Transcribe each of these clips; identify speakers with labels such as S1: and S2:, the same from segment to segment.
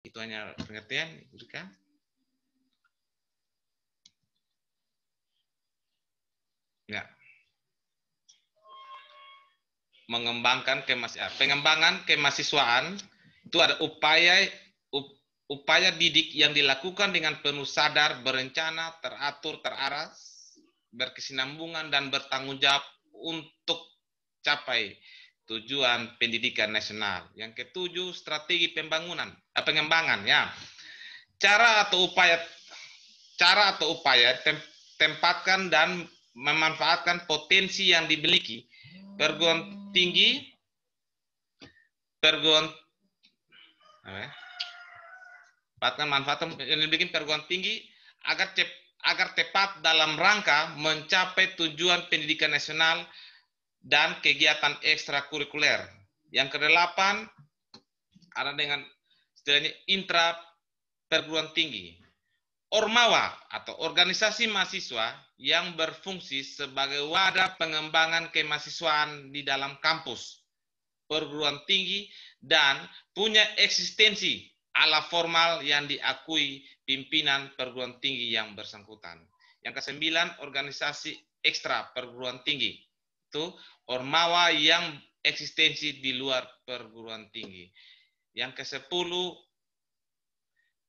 S1: Itu hanya pengertian, berikan. Ya. Mengembangkan pengembangan kemahasiswaan itu ada upaya didik yang dilakukan dengan penuh sadar, berencana, teratur, terarah, berkesinambungan dan bertanggung jawab untuk capai tujuan pendidikan nasional. Yang ketujuh, strategi pengembangan ya. Cara atau upaya tempatkan dan memanfaatkan potensi yang dimiliki perguruan tinggi manfaatkan yang dibikin perguruan tinggi agar tepat dalam rangka mencapai tujuan pendidikan nasional dan kegiatan ekstrakurikuler. Yang kedelapan ada dengan istilahnya intra perguruan tinggi. Ormawa atau organisasi mahasiswa yang berfungsi sebagai wadah pengembangan kemahasiswaan di dalam kampus, perguruan tinggi, dan punya eksistensi ala formal yang diakui pimpinan perguruan tinggi yang bersangkutan. Yang kesembilan, organisasi ekstra perguruan tinggi. Itu ormawa yang eksistensi di luar perguruan tinggi. Yang kesepuluh,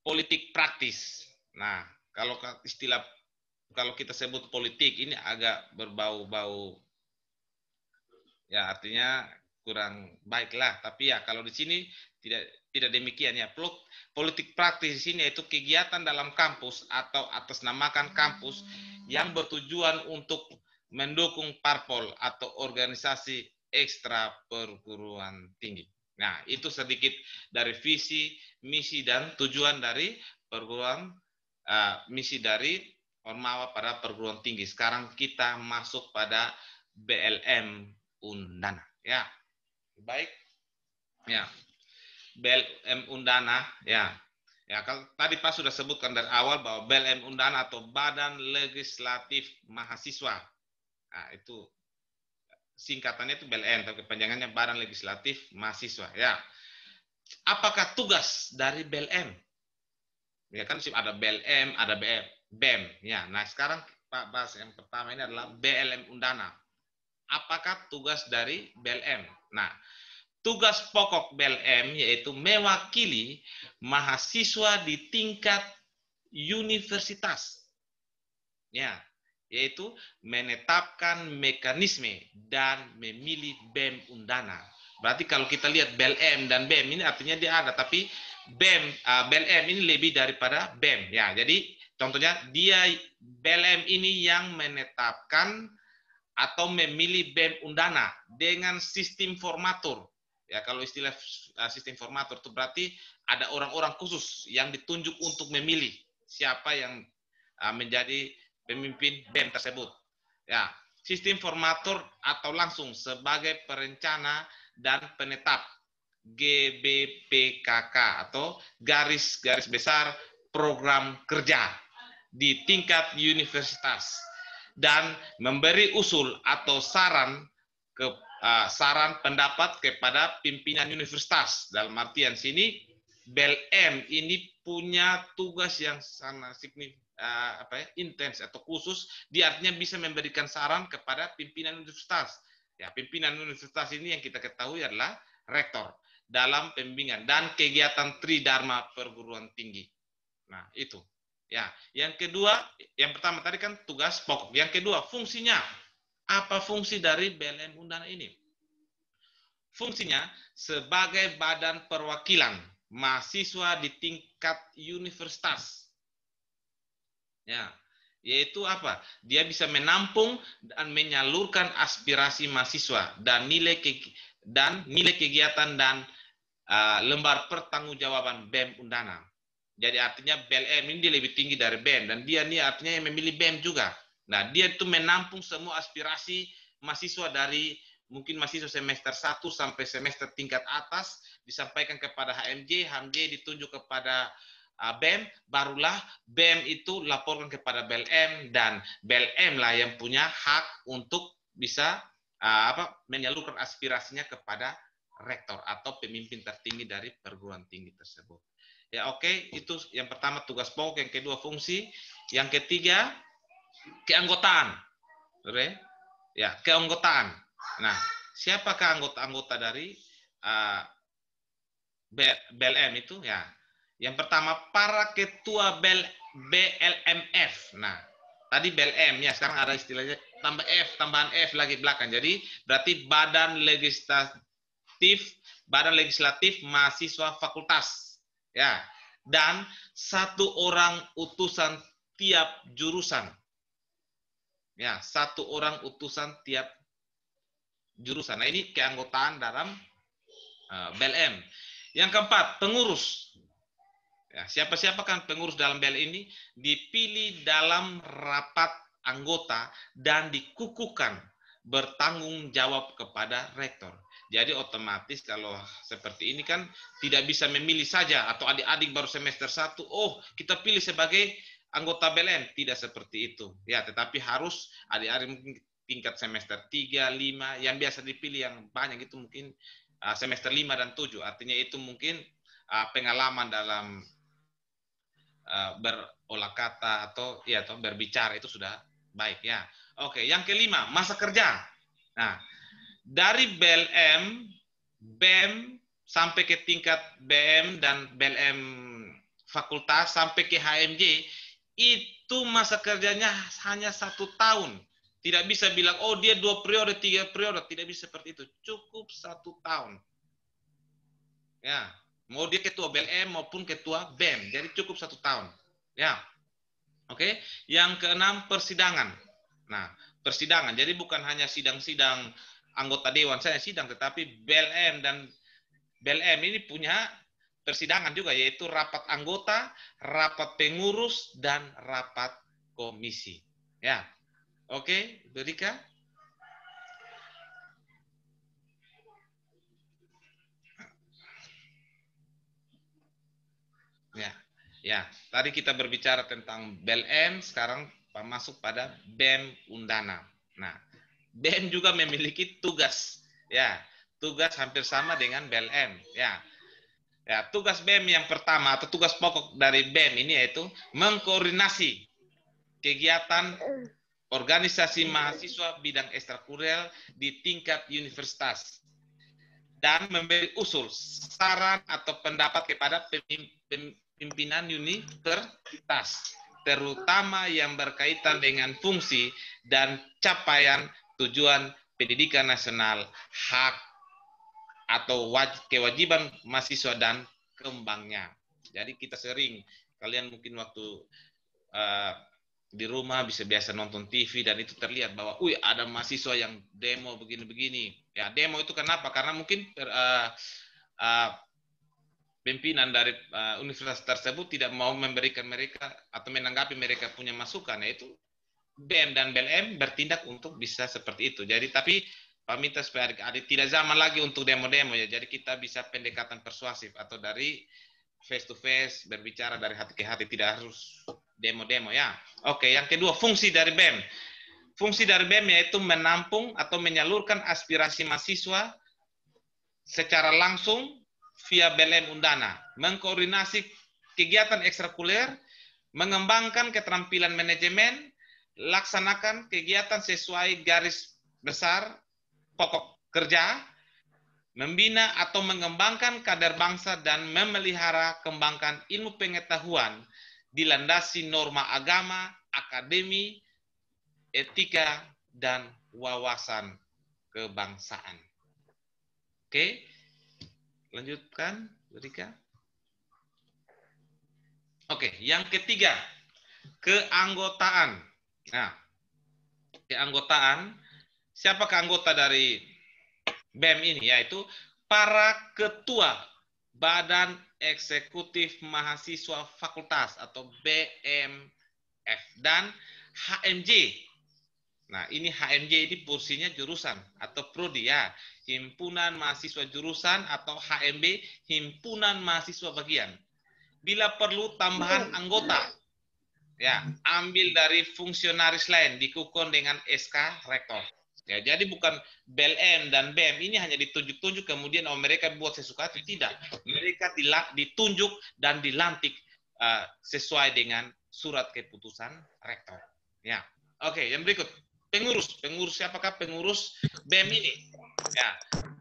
S1: politik praktis. Nah, kalau kita sebut politik ini agak berbau-bau ya, artinya kurang baiklah. Tapi ya kalau di sini tidak demikian ya. Politik praktis di sini yaitu kegiatan dalam kampus atau atasnamakan kampus yang bertujuan untuk mendukung parpol atau organisasi ekstra perguruan tinggi. Nah, itu sedikit dari visi, misi, dan tujuan dari misi dari Ormawa pada perguruan tinggi. Sekarang kita masuk pada BLM Undana. Ya, baik. Ya, BLM Undana. Ya, kalau tadi Pak sudah sebutkan dari awal bahwa BLM Undana atau Badan Legislatif Mahasiswa. Nah, itu singkatannya itu BLM, tapi kepanjangannya Badan Legislatif Mahasiswa. Ya, apakah tugas dari BLM? Ya kan ada BLM, ada BEM. Ya, nah sekarang Pak bahas yang pertama ini adalah BLM Undana. Apakah tugas dari BLM? Nah, tugas pokok BLM yaitu mewakili mahasiswa di tingkat universitas. Ya, yaitu menetapkan mekanisme dan memilih BEM Undana. Berarti kalau kita lihat BLM dan BEM ini artinya dia ada, tapi BLM ini lebih daripada BEM. Ya, jadi contohnya BLM ini yang menetapkan atau memilih BEM Undana dengan sistem formatur. Ya, kalau istilah sistem formatur itu berarti ada orang-orang khusus yang ditunjuk untuk memilih siapa yang menjadi pemimpin BEM tersebut. Ya, sistem formatur atau langsung sebagai perencana dan penetap GBPKK atau garis besar program kerja di tingkat universitas dan memberi usul atau saran pendapat kepada pimpinan universitas. Dalam artian sini BLM ini punya tugas yang sangat intens atau khusus. Dia artinya bisa memberikan saran kepada pimpinan universitas. Ya, pimpinan universitas ini yang kita ketahui adalah rektor dalam pembimbingan dan kegiatan Tridharma perguruan tinggi. Nah, itu. Ya, yang kedua, yang pertama tadi kan tugas pokok. Yang kedua, fungsinya. Apa fungsi dari BLM Undana ini? Fungsinya sebagai badan perwakilan mahasiswa di tingkat universitas. Ya, yaitu apa? Dia bisa menampung dan menyalurkan aspirasi mahasiswa dan nilai kegiatan dan lembar pertanggungjawaban BEM Undana. Jadi artinya BLM ini dia lebih tinggi dari BEM dan dia ini artinya yang memilih BEM juga. Nah, dia itu menampung semua aspirasi mahasiswa dari mungkin mahasiswa semester 1 sampai semester tingkat atas disampaikan kepada HMJ ditunjuk kepada BEM, barulah BEM itu laporkan kepada BLM dan BLM lah yang punya hak untuk bisa menyalurkan aspirasinya kepada rektor atau pemimpin tertinggi dari perguruan tinggi tersebut. Ya, oke, itu yang pertama tugas pokok, yang kedua fungsi, yang ketiga keanggotaan. Oke? Ya, keanggotaan. Nah, siapakah anggota-anggota dari BLM itu? Ya, yang pertama para ketua BLMF. Nah, tadi BLM ya, sekarang ada istilahnya tambah F, tambahan F lagi belakang. Jadi berarti Badan Legislatif Mahasiswa Fakultas. Ya. Dan satu orang utusan tiap jurusan. Ya, satu orang utusan tiap jurusan. Nah, ini keanggotaan dalam BLM. Yang keempat, pengurus. Ya, siapa-siapa kan pengurus dalam BLM ini dipilih dalam rapat anggota dan dikukuhkan bertanggung jawab kepada rektor. Jadi otomatis kalau seperti ini kan tidak bisa memilih saja atau adik-adik baru semester 1, oh kita pilih sebagai anggota BLM. Tidak seperti itu. Ya, tetapi harus adik-adik mungkin tingkat semester 3, 5, yang biasa dipilih yang banyak itu mungkin semester 5 dan 7. Artinya itu mungkin pengalaman dalam berolah kata atau ya atau berbicara itu sudah baik ya. Oke, yang kelima, masa kerja. Nah, dari BLM, BEM sampai ke tingkat BM dan BLM fakultas sampai ke HMJ itu masa kerjanya hanya 1 tahun. Tidak bisa bilang oh dia 2 periode, 3 periode, tidak bisa seperti itu. Cukup 1 tahun. Ya, mau dia ketua BLM maupun ketua BEM, jadi cukup 1 tahun. Ya, oke. Yang keenam, persidangan. Nah, persidangan, jadi bukan hanya sidang-sidang anggota dewan saya sidang, tetapi BLM dan BLM ini punya persidangan juga, yaitu rapat anggota, rapat pengurus, dan rapat komisi. Ya, oke, Berika. Ya, ya. Tadi kita berbicara tentang BLM, sekarang masuk pada BEM Undana. Nah, BEM juga memiliki tugas, ya, tugas hampir sama dengan BLM, ya. Ya, tugas BEM yang pertama atau tugas pokok dari BEM ini yaitu mengkoordinasi kegiatan organisasi mahasiswa bidang ekstrakurikuler di tingkat universitas dan memberi usul, saran atau pendapat kepada pimpinan universitas, terutama yang berkaitan dengan fungsi dan capaian tujuan pendidikan nasional, hak atau kewajiban mahasiswa dan kembangnya. Jadi kita sering, kalian mungkin waktu di rumah bisa biasa nonton TV dan itu terlihat bahwa, ada mahasiswa yang demo begini-begini. Ya, demo itu kenapa? Karena mungkin pimpinan dari universitas tersebut tidak mau memberikan mereka atau menanggapi mereka punya masukan, yaitu BEM dan BLM bertindak untuk bisa seperti itu. Jadi tapi Pak minta supaya adik-adik tidak zaman lagi untuk demo-demo ya. Jadi kita bisa pendekatan persuasif atau dari face to face, berbicara dari hati ke hati, tidak harus demo-demo ya. Oke, yang kedua fungsi dari BEM. Fungsi dari BEM yaitu menampung atau menyalurkan aspirasi mahasiswa secara langsung via BLM Undana, mengkoordinasi kegiatan ekstrakurikuler, mengembangkan keterampilan manajemen, laksanakan kegiatan sesuai garis besar pokok kerja, membina atau mengembangkan kader bangsa dan memelihara kembangkan ilmu pengetahuan dilandasi norma agama, akademi, etika, dan wawasan kebangsaan. Oke, lanjutkan, Rika. Oke, yang ketiga, keanggotaan. Nah, keanggotaan, siapakah anggota dari BEM ini? Yaitu para ketua Badan Eksekutif Mahasiswa Fakultas atau BMF dan HMJ. Nah, ini HMJ ini porsinya jurusan atau prodi ya. Himpunan Mahasiswa Jurusan atau HMB, Himpunan Mahasiswa Bagian. Bila perlu tambahan anggota, ya, ambil dari fungsionaris lain, dikukuhkan dengan SK Rektor. Ya, jadi bukan BLM dan BEM ini hanya ditunjuk-tunjuk kemudian mereka buat sesuka itu, tidak. Mereka ditunjuk dan dilantik sesuai dengan surat keputusan rektor. Ya, oke. Yang berikut pengurus siapakah pengurus BEM ini? Ya,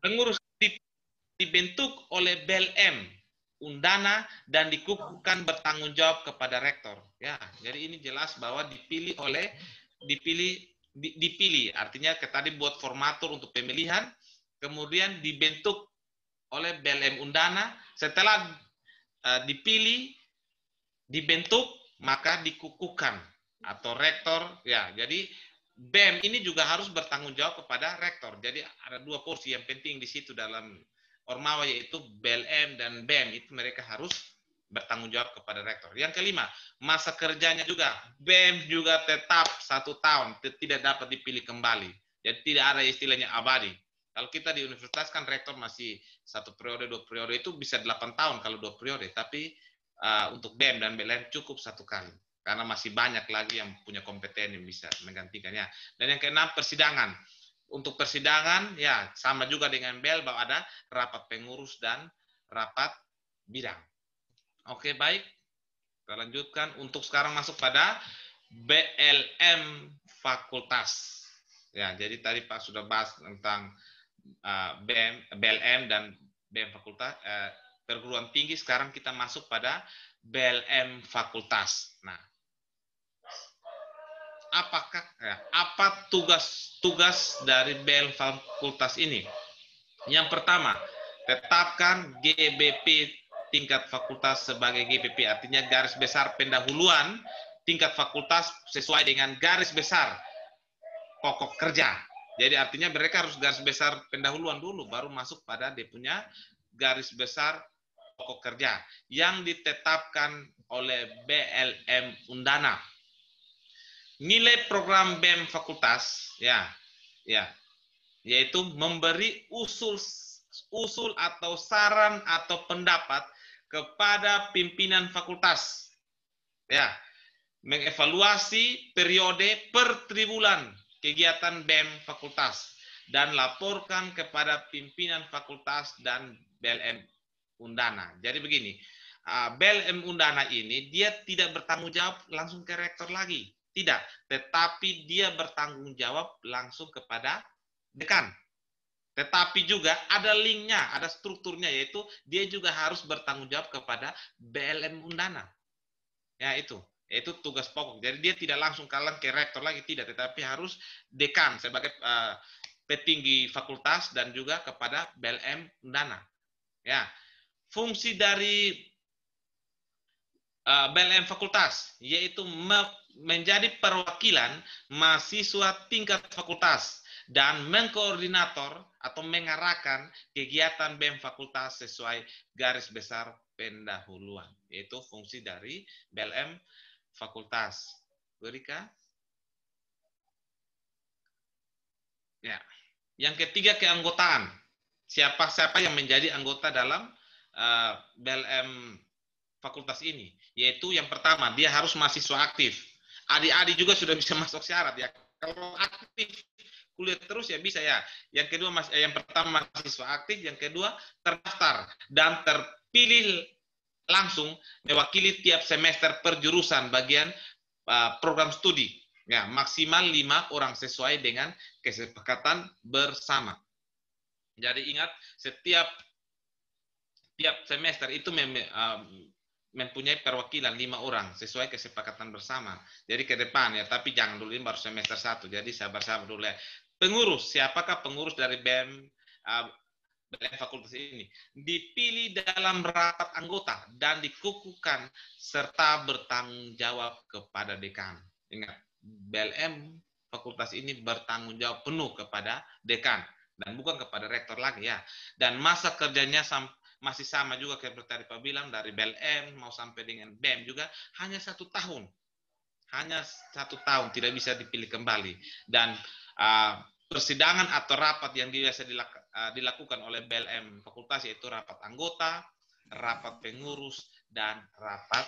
S1: pengurus dibentuk oleh BLM Undana dan dikukuhkan bertanggung jawab kepada rektor. Ya, jadi ini jelas bahwa dipilih artinya tadi buat formatur untuk pemilihan, kemudian dibentuk oleh BLM Undana, setelah dipilih dibentuk maka dikukuhkan atau rektor. Ya, jadi BEM ini juga harus bertanggung jawab kepada rektor. Jadi ada dua porsi yang penting di situ dalam Ormawa, yaitu BLM dan BEM, itu mereka harus bertanggung jawab kepada rektor. Yang kelima, masa kerjanya juga. BEM juga tetap 1 tahun, tidak dapat dipilih kembali. Jadi tidak ada istilahnya abadi. Kalau kita di universitas kan rektor masih 1 periode, 2 periode, itu bisa 8 tahun kalau 2 periode. Tapi untuk BEM dan BLM cukup 1 kali. Karena masih banyak lagi yang punya kompeten yang bisa menggantikannya. Dan yang keenam, persidangan. Untuk persidangan, ya sama juga dengan BEL, bahwa ada rapat pengurus dan rapat bidang. Oke, baik. Kita lanjutkan. Untuk sekarang masuk pada BLM fakultas. Ya, jadi tadi Pak sudah bahas tentang BLM dan BEM fakultas, perguruan tinggi. Sekarang kita masuk pada BLM fakultas. Nah, apa tugas dari BLM fakultas ini? Yang pertama, tetapkan GBP tingkat fakultas sebagai GBP, artinya garis besar pendahuluan tingkat fakultas sesuai dengan garis besar pokok kerja. Jadi artinya mereka harus garis besar pendahuluan dulu, baru masuk pada dia punya garis besar pokok kerja yang ditetapkan oleh BLM Undana. Nilai program BEM fakultas, yaitu memberi usul atau saran atau pendapat kepada pimpinan fakultas, ya, mengevaluasi periode per triwulan kegiatan BEM fakultas dan laporkan kepada pimpinan fakultas dan BLM Undana. Jadi begini, BLM Undana ini dia tidak bertanggung jawab langsung ke rektor lagi, tidak, tetapi dia bertanggung jawab langsung kepada dekan. Tetapi juga ada linknya, ada strukturnya, yaitu dia juga harus bertanggung jawab kepada BLM Undana. Ya, itu tugas pokok. Jadi dia tidak langsung kalang ke rektor lagi, tidak, tetapi harus dekan sebagai petinggi fakultas dan juga kepada BLM Undana. Ya, fungsi dari BLM fakultas yaitu menjadi perwakilan mahasiswa tingkat fakultas dan mengkoordinator atau mengarahkan kegiatan BEM fakultas sesuai garis besar pendahuluan. Itu fungsi dari BLM fakultas. Berika? Ya. Yang ketiga, keanggotaan. Siapa yang menjadi anggota dalam BLM fakultas ini? Yaitu yang pertama, dia harus mahasiswa aktif. Adik-adik juga sudah bisa masuk syarat ya. Kalau aktif kuliah terus ya bisa ya. Yang kedua, yang pertama mahasiswa aktif, yang kedua terdaftar dan terpilih langsung mewakili tiap semester per jurusan bagian program studi. Ya, maksimal 5 orang sesuai dengan kesepakatan bersama. Jadi ingat, setiap semester itu mempunyai perwakilan 5 orang sesuai kesepakatan bersama. Jadi ke depan ya, tapi jangan dulu, ini baru semester 1. Jadi sabar-sabar dulu ya. Pengurus, siapakah pengurus dari BEM fakultas ini? Dipilih dalam rapat anggota dan dikukuhkan serta bertanggung jawab kepada dekan. Ingat, BLM fakultas ini bertanggung jawab penuh kepada dekan dan bukan kepada rektor lagi ya. Dan masa kerjanya masih sama juga kayak tadi Pak bilang, dari BLM mau sampai dengan BEM juga hanya 1 tahun. Hanya 1 tahun, tidak bisa dipilih kembali. Dan persidangan atau rapat yang biasa dilakukan oleh BLM fakultas yaitu rapat anggota, rapat pengurus, dan rapat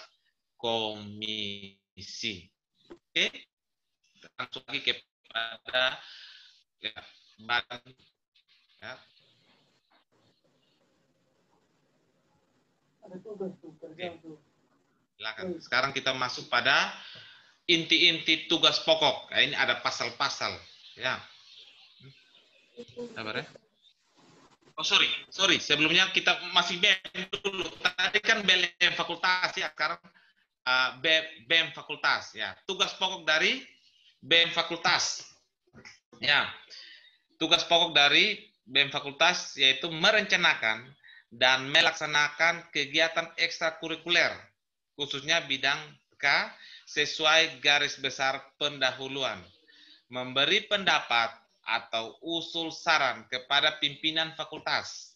S1: komisi. Oke, langsung lagi kepada ya, badan, ya. Oke. Silakan. Sekarang kita masuk pada inti-inti tugas pokok. Nah, ini ada pasal-pasal, ya. Sabar ya. Oh sorry. Sebelumnya kita masih BEM dulu. Tadi kan BEM fakultas ya. Sekarang BEM fakultas ya. Tugas pokok dari BEM fakultas. Ya. Tugas pokok dari BEM fakultas yaitu merencanakan dan melaksanakan kegiatan ekstrakurikuler khususnya bidang K sesuai garis besar pendahuluan. Memberi pendapat atau usul saran kepada pimpinan fakultas,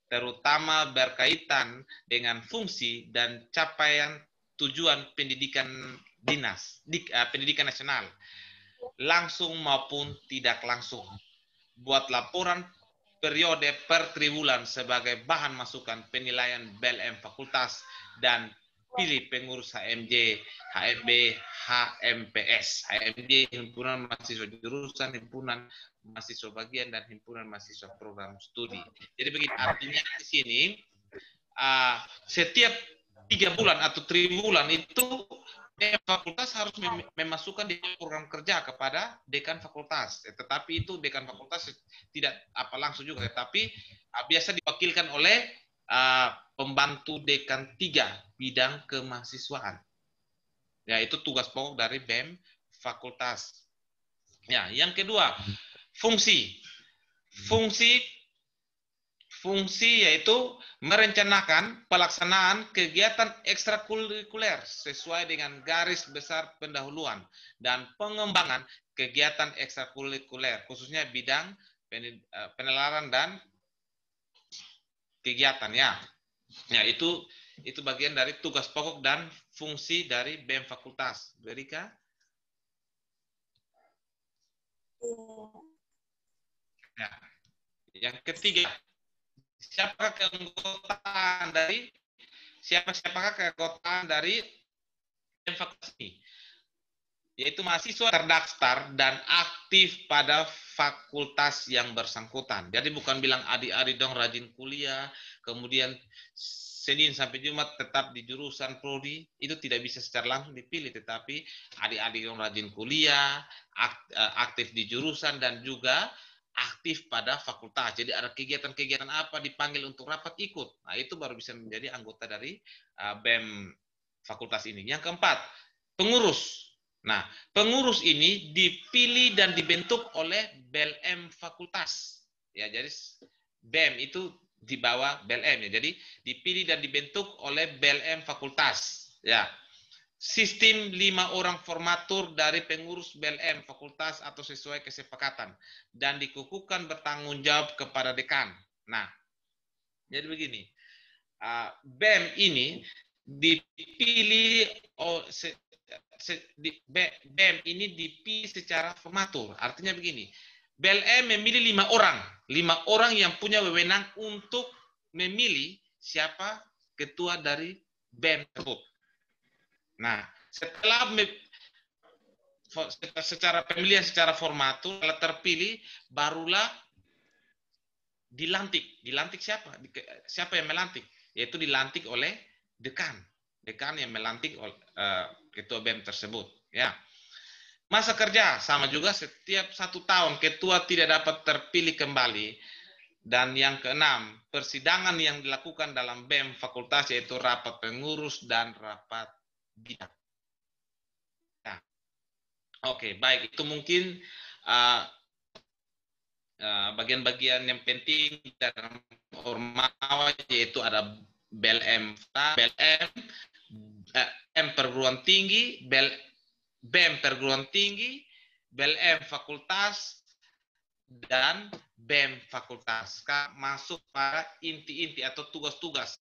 S1: terutama berkaitan dengan fungsi dan capaian tujuan pendidikan pendidikan nasional, langsung maupun tidak langsung. Buat laporan periode per triwulan sebagai bahan masukan penilaian BLM fakultas dan pilih pengurus HMJ, HMB, HMPS. HMJ himpunan mahasiswa jurusan, himpunan mahasiswa bagian, dan himpunan mahasiswa program studi. Jadi begitu artinya di sini setiap 3 bulan atau triwulan itu fakultas harus memasukkan di program kerja kepada dekan fakultas. Tetapi itu dekan fakultas tidak langsung juga, tetapi biasa diwakilkan oleh pembantu dekan 3 bidang kemahasiswaan. Ya, itu tugas pokok dari BEM fakultas. Ya, yang kedua, fungsi. Fungsi yaitu merencanakan pelaksanaan kegiatan ekstrakurikuler sesuai dengan garis besar pendahuluan dan pengembangan kegiatan ekstrakurikuler khususnya bidang penelaran dan kegiatan ya. Ya, itu bagian dari tugas pokok dan fungsi dari BEM fakultas. Berika? Ya. Yang ketiga, siapakah keanggotaan dari BEM fakultas ini? Yaitu mahasiswa terdaftar dan aktif pada fakultas yang bersangkutan. Jadi bukan bilang adik-adik dong rajin kuliah, kemudian Senin sampai Jumat tetap di jurusan prodi, itu tidak bisa secara langsung dipilih, tetapi adik-adik dong rajin kuliah, aktif di jurusan, dan juga aktif pada fakultas. Jadi ada kegiatan-kegiatan apa dipanggil untuk rapat ikut. Nah, itu baru bisa menjadi anggota dari BEM fakultas ini. Yang keempat, pengurus. Nah, pengurus ini dipilih dan dibentuk oleh BLM fakultas. Ya, jadi BEM itu di bawah BLM ya. Jadi dipilih dan dibentuk oleh BLM fakultas. Ya. Sistem 5 orang formatur dari pengurus BLM fakultas atau sesuai kesepakatan dan dikukuhkan bertanggung jawab kepada dekan. Nah, jadi begini. BEM ini dipilih BEM ini dipilih secara formatur. Artinya begini, BLM memilih 5 orang yang punya wewenang untuk memilih siapa ketua dari BEM tersebut. Nah, setelah secara pemilihan secara formatur, kalau terpilih, barulah dilantik. Dilantik siapa? Siapa yang melantik? Yaitu dilantik oleh dekan. Dekan yang melantik ketua BEM tersebut. Ya. Masa kerja sama juga setiap 1 tahun ketua tidak dapat terpilih kembali. Dan yang keenam, persidangan yang dilakukan dalam BEM fakultas yaitu rapat pengurus dan rapat bidang. Nah, oke, baik, itu mungkin bagian-bagian yang penting dalam Ormawa, yaitu ada BLM, perguruan tinggi, BEM perguruan tinggi, BLM fakultas, dan BEM fakultas. Masuk pada inti-inti atau tugas-tugas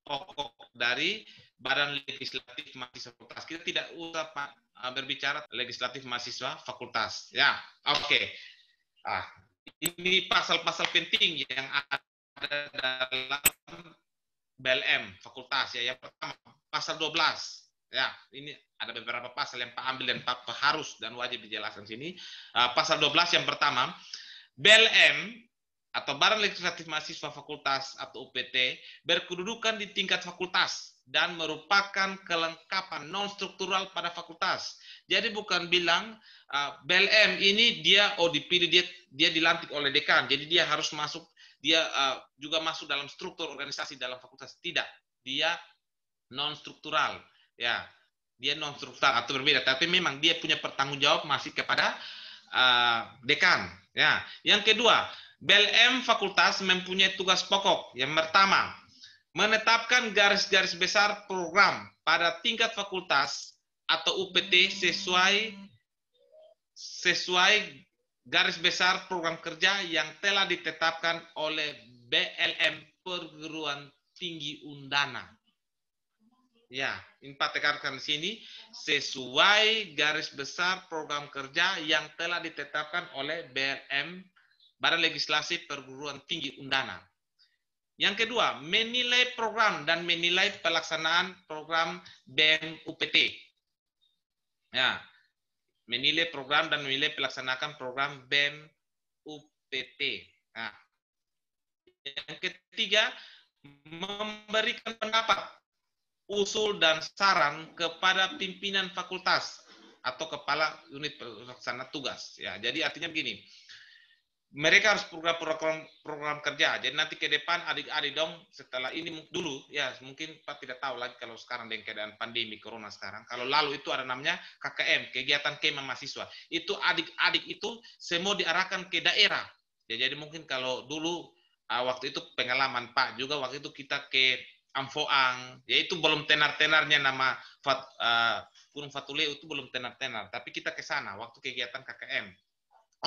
S1: pokok dari Badan Legislatif Mahasiswa Fakultas. Kita tidak usah berbicara legislatif mahasiswa fakultas. Ya, oke. Ini pasal-pasal penting yang ada dalam BLM fakultas ya. Yang pertama, pasal 12. Ya, ini ada beberapa pasal yang Pak ambil dan Pak harus dan wajib dijelaskan sini. Pasal 12 yang pertama, BLM atau Badan Legislatif Mahasiswa Fakultas atau UPT berkedudukan di tingkat fakultas dan merupakan kelengkapan non struktural pada fakultas. Jadi bukan bilang BLM ini dia dipilih, dia dilantik oleh dekan, jadi dia harus masuk, dia juga masuk dalam struktur organisasi dalam fakultas. Tidak, dia non struktural. Ya, dia non struktural atau berbeda, tapi memang dia punya pertanggung jawab masih kepada dekan. Ya, yang kedua, BLM fakultas mempunyai tugas pokok. Yang pertama, menetapkan garis-garis besar program pada tingkat fakultas atau UPT sesuai garis besar program kerja yang telah ditetapkan oleh BLM Perguruan Tinggi Undana. Ya, ini Pak tekankan di sini, sesuai garis besar program kerja yang telah ditetapkan oleh BLM, Badan Legislasi Perguruan Tinggi Undana. Yang kedua, menilai program dan menilai pelaksanaan program BEM UPT. Ya, menilai program dan menilai pelaksanaan program BEM UPT. Nah, yang ketiga, memberikan pendapat, usul dan saran kepada pimpinan fakultas atau kepala unit pelaksana tugas. Ya, jadi artinya begini, mereka harus program kerja. Jadi nanti ke depan adik-adik dong setelah ini dulu ya mungkin Pak tidak tahu lagi kalau sekarang dengan keadaan pandemi corona sekarang. Kalau lalu itu ada namanya KKM, kegiatan kema mahasiswa. Itu adik-adik itu semua diarahkan ke daerah. Ya, jadi mungkin kalau dulu waktu itu pengalaman Pak juga waktu itu kita ke Amfoang, yaitu belum tenar-tenarnya nama Gunung Fatuleu itu belum tenar-tenar, tapi kita ke sana waktu kegiatan KKM.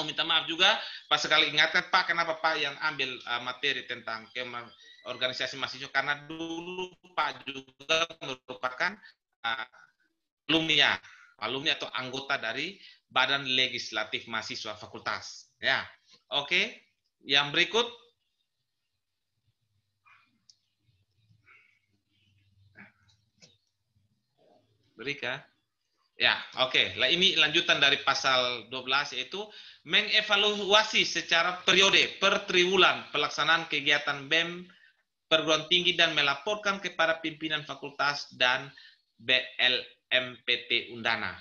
S1: Minta maaf juga, Pak sekali ingatkan Pak, kenapa Pak yang ambil materi tentang organisasi mahasiswa, karena dulu Pak juga merupakan alumni atau anggota dari Badan Legislatif Mahasiswa Fakultas. Ya, oke. Yang berikut. Berika. Ya, oke. Lah ini lanjutan dari pasal 12 yaitu mengevaluasi secara periode per triwulan pelaksanaan kegiatan BEM perguruan tinggi dan melaporkan kepada pimpinan fakultas dan BLMPT Undana.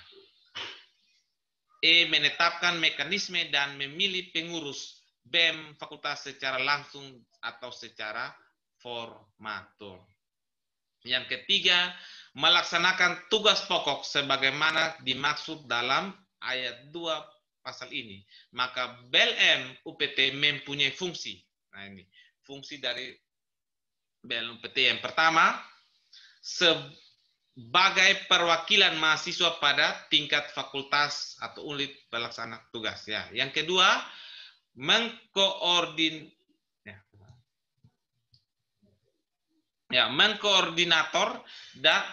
S1: Menetapkan mekanisme dan memilih pengurus BEM fakultas secara langsung atau secara formatur. Yang ketiga, melaksanakan tugas pokok sebagaimana dimaksud dalam ayat 2 pasal ini. Maka BLM UPT mempunyai fungsi. Nah ini, fungsi dari BLM UPT yang pertama, sebagai perwakilan mahasiswa pada tingkat fakultas atau unit pelaksana tugas. Ya. Yang kedua, mengkoordinator dan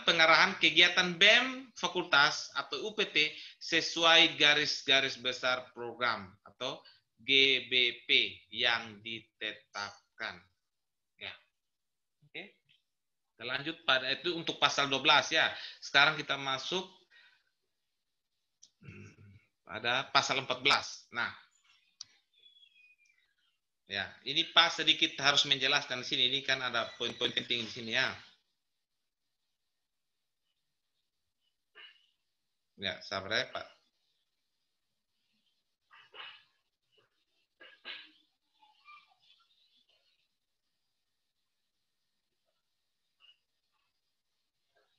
S1: pengarahan kegiatan BEM fakultas atau UPT sesuai garis-garis besar program atau GBP yang ditetapkan. Ya. Oke. Kita lanjut pada itu untuk pasal 12 ya. Sekarang kita masuk pada pasal 14. Nah, ya, ini Pak sedikit harus menjelaskan di sini. Ini kan ada poin-poin penting di sini ya. Ya, sabar ya Pak.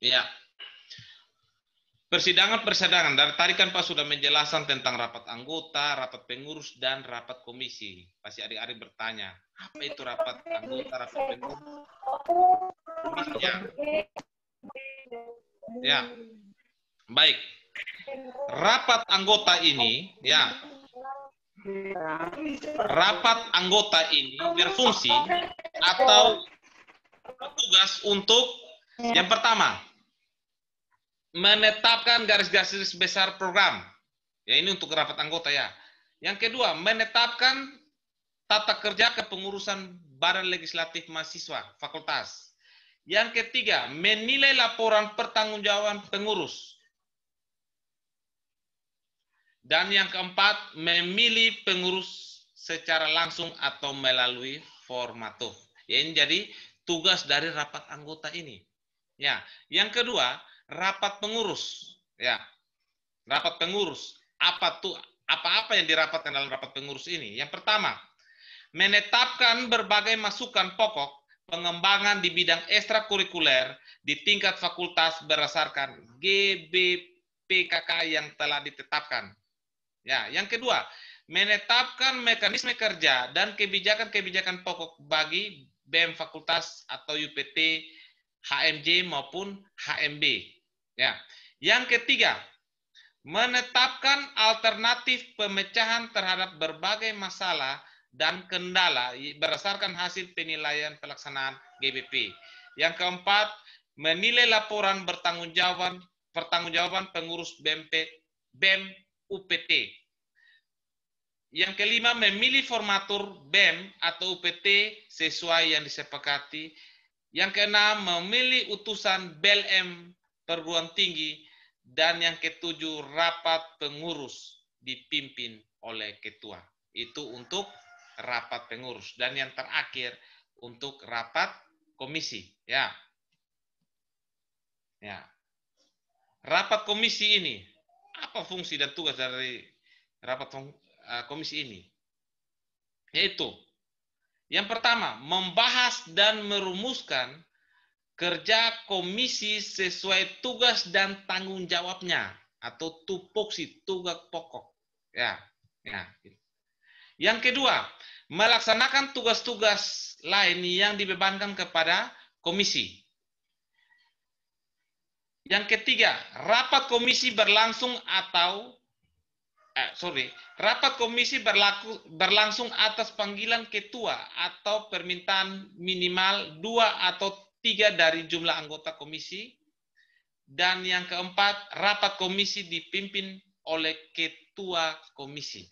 S1: Ya. Persidangan dari tadi kan Pak sudah menjelaskan tentang rapat anggota, rapat pengurus, dan rapat komisi. Pasti adik-adik bertanya, apa itu rapat anggota, rapat pengurus, komisi? Ya, baik. Rapat anggota ini, ya, rapat anggota ini berfungsi atau bertugas untuk yang pertama, menetapkan garis-garis besar program. Ya, ini untuk rapat anggota ya. Yang kedua, menetapkan tata kerja kepengurusan Badan Legislatif Mahasiswa Fakultas. Yang ketiga, menilai laporan pertanggungjawaban pengurus. Dan yang keempat, memilih pengurus secara langsung atau melalui formatur. Ya, ini jadi tugas dari rapat anggota ini. Ya, yang kedua, rapat pengurus. Ya, rapat pengurus. Apa-apa yang dirapatkan dalam rapat pengurus ini? Yang pertama, menetapkan berbagai masukan pokok pengembangan di bidang ekstrakurikuler di tingkat fakultas berdasarkan GBPKK yang telah ditetapkan. Ya, yang kedua, menetapkan mekanisme kerja dan kebijakan-kebijakan pokok bagi BEM fakultas atau UPT, HMJ maupun HMB. Ya. Yang ketiga, menetapkan alternatif pemecahan terhadap berbagai masalah dan kendala berdasarkan hasil penilaian pelaksanaan GBP. Yang keempat, menilai laporan pertanggungjawaban pengurus BEM UPT. Yang kelima, memilih formatur BEM atau UPT sesuai yang disepakati. Yang keenam, memilih utusan BLM perguruan tinggi. Dan yang ketujuh, rapat pengurus dipimpin oleh ketua. Itu untuk rapat pengurus. Dan yang terakhir, untuk rapat komisi. Ya. Ya. Rapat komisi ini, apa fungsi dan tugas dari rapat komisi ini? Yaitu, yang pertama, membahas dan merumuskan kerja komisi sesuai tugas dan tanggung jawabnya atau tupoksi, tugas pokok. Ya, ya. Yang kedua, melaksanakan tugas-tugas lain yang dibebankan kepada komisi. Yang ketiga, rapat komisi berlangsung berlangsung atas panggilan ketua atau permintaan minimal 2 atau 3 dari jumlah anggota komisi. Dan yang keempat, rapat komisi dipimpin oleh ketua komisi.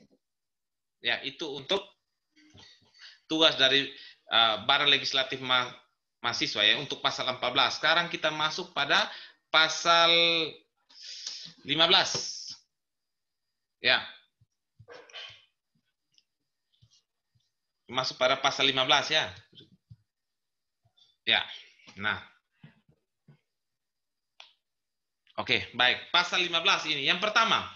S1: Ya, itu untuk tugas dari Badan Legislatif Mahasiswa ya untuk pasal 14. Sekarang kita masuk pada pasal 15. Ya. Masuk pada pasal 15 ya. Ya. Nah. Oke, baik. Pasal 15 ini. Yang pertama,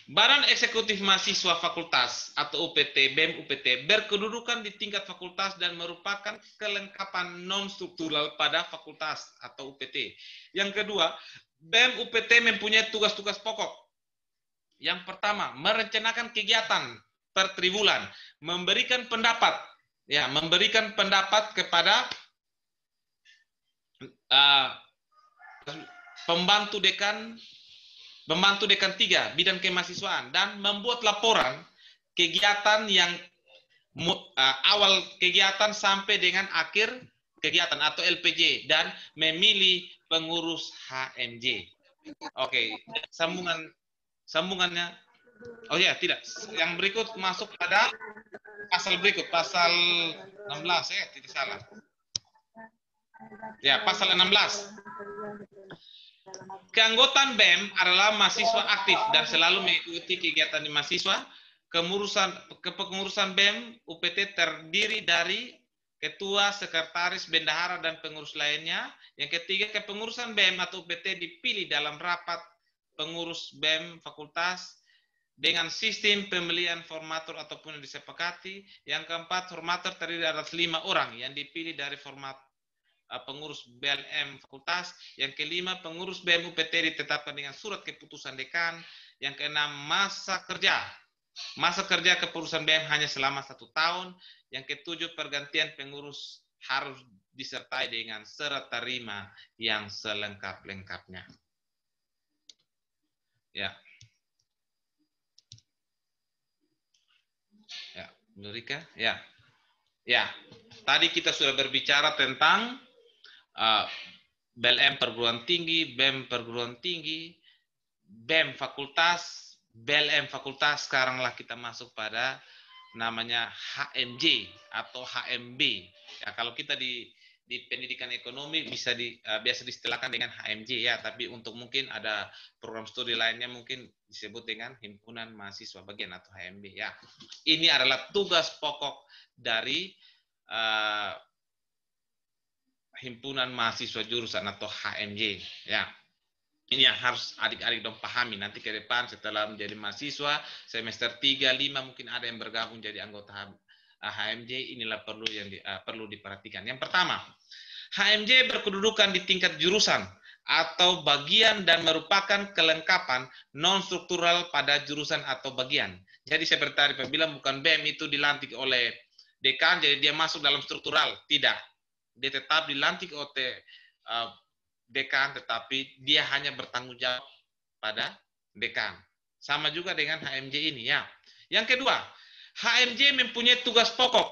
S1: Badan Eksekutif Mahasiswa Fakultas atau UPT, BEM UPT berkedudukan di tingkat fakultas dan merupakan kelengkapan non-struktural pada fakultas atau UPT. Yang kedua, BEM UPT mempunyai tugas-tugas pokok. Yang pertama, merencanakan kegiatan per triwulan, memberikan pendapat, ya, memberikan pendapat kepada pembantu dekan 3 bidang kemahasiswaan dan membuat laporan kegiatan yang awal kegiatan sampai dengan akhir kegiatan atau LPJ dan memilih pengurus HMJ. Oke, sambungannya. Oh ya, tidak. Yang berikut masuk pada pasal berikut, pasal 16 ya, tidak salah. Ya, pasal 16. Keanggotaan BEM adalah mahasiswa aktif dan selalu mengikuti kegiatan di mahasiswa. Kepengurusan BEM UPT terdiri dari ketua, sekretaris, bendahara, dan pengurus lainnya. Yang ketiga, kepengurusan BEM atau UPT dipilih dalam rapat pengurus BEM fakultas dengan sistem pemilihan formatur ataupun yang disepakati. Yang keempat, formatur terdiri atas 5 orang yang dipilih dari format pengurus BLM fakultas. Yang kelima, pengurus BEM UPT ditetapkan dengan surat keputusan dekan. Yang keenam, masa kerja kepengurusan BEM hanya selama 1 tahun. Yang ketujuh, pergantian pengurus harus disertai dengan surat terima yang selengkap-lengkapnya. Ya. Ya, Nurika, ya. Ya, tadi kita sudah berbicara tentang BLM perguruan tinggi, BEM perguruan tinggi, BEM fakultas, BLM fakultas. Sekaranglah kita masuk pada namanya HMJ atau HMB. Ya, kalau kita di di pendidikan ekonomi bisa biasa diistilahkan dengan HMJ ya, tapi untuk mungkin ada program studi lainnya mungkin disebut dengan Himpunan Mahasiswa Bagian atau HMB ya. Ini adalah tugas pokok dari Himpunan Mahasiswa Jurusan atau HMJ ya. Ini yang harus adik-adik dong pahami nanti ke depan setelah menjadi mahasiswa semester 3, 5 mungkin ada yang bergabung jadi anggota HMJ. Inilah perlu diperhatikan. Yang pertama, HMJ berkedudukan di tingkat jurusan atau bagian dan merupakan kelengkapan non struktural pada jurusan atau bagian. Jadi seperti tadi saya bilang, bukan BEM itu dilantik oleh dekan jadi dia masuk dalam struktural, tidak. Dia tetap dilantik oleh dekan, tetapi dia hanya bertanggung jawab pada dekan. Sama juga dengan HMJ ini ya. Yang kedua, HMJ mempunyai tugas pokok.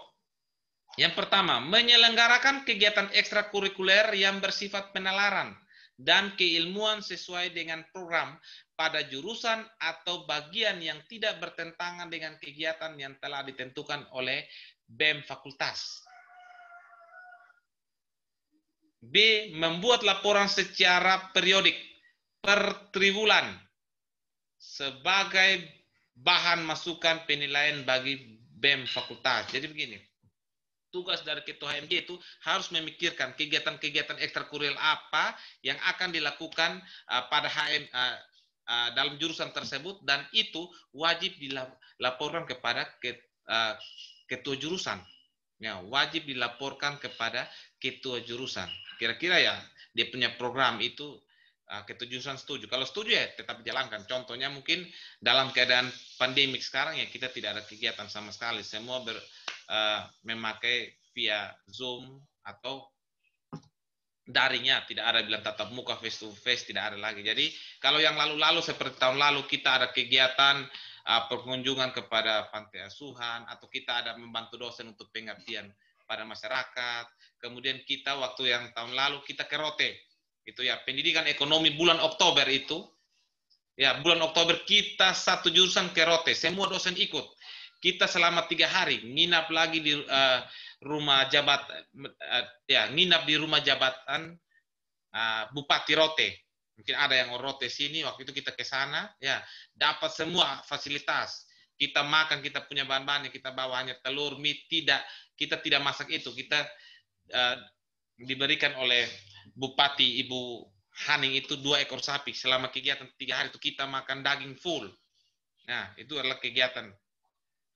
S1: Yang pertama, menyelenggarakan kegiatan ekstrakurikuler yang bersifat penalaran dan keilmuan sesuai dengan program pada jurusan atau bagian yang tidak bertentangan dengan kegiatan yang telah ditentukan oleh BEM fakultas. B. Membuat laporan secara periodik per triwulan sebagai bahan masukan penilaian bagi BEM fakultas. Jadi begini, tugas dari ketua HMJ itu harus memikirkan kegiatan-kegiatan ekstrakurikuler apa yang akan dilakukan pada dalam jurusan tersebut, dan itu wajib dilaporkan kepada ketua jurusan. Ya, wajib dilaporkan kepada ketua jurusan. Kira-kira ya dia punya program itu ketua jurusan setuju. Kalau setuju ya tetap dijalankan. Contohnya mungkin dalam keadaan pandemik sekarang ya kita tidak ada kegiatan sama sekali. Semua memakai via Zoom atau daringnya, tidak ada bilang tatap muka face to face, tidak ada lagi. Jadi kalau yang lalu-lalu seperti tahun lalu kita ada kegiatan pengunjungan kepada panti asuhan, atau kita ada membantu dosen untuk pengabdian pada masyarakat. Kemudian kita waktu yang tahun lalu kita ke Rote, itu ya pendidikan ekonomi bulan Oktober itu, ya bulan Oktober kita satu jurusan ke Rote, semua dosen ikut. Kita selama 3 hari nginap lagi di rumah jabatan, nginap di rumah jabatan Bupati Rote. Mungkin ada yang Rote sini, waktu itu kita ke sana, ya dapat semua fasilitas. Kita makan, kita punya bahan-bahan yang kita bawa hanya telur, mie, kita tidak masak itu. Kita diberikan oleh Bupati Ibu Haning itu 2 ekor sapi. Selama kegiatan 3 hari itu kita makan daging full. Nah, itu adalah kegiatan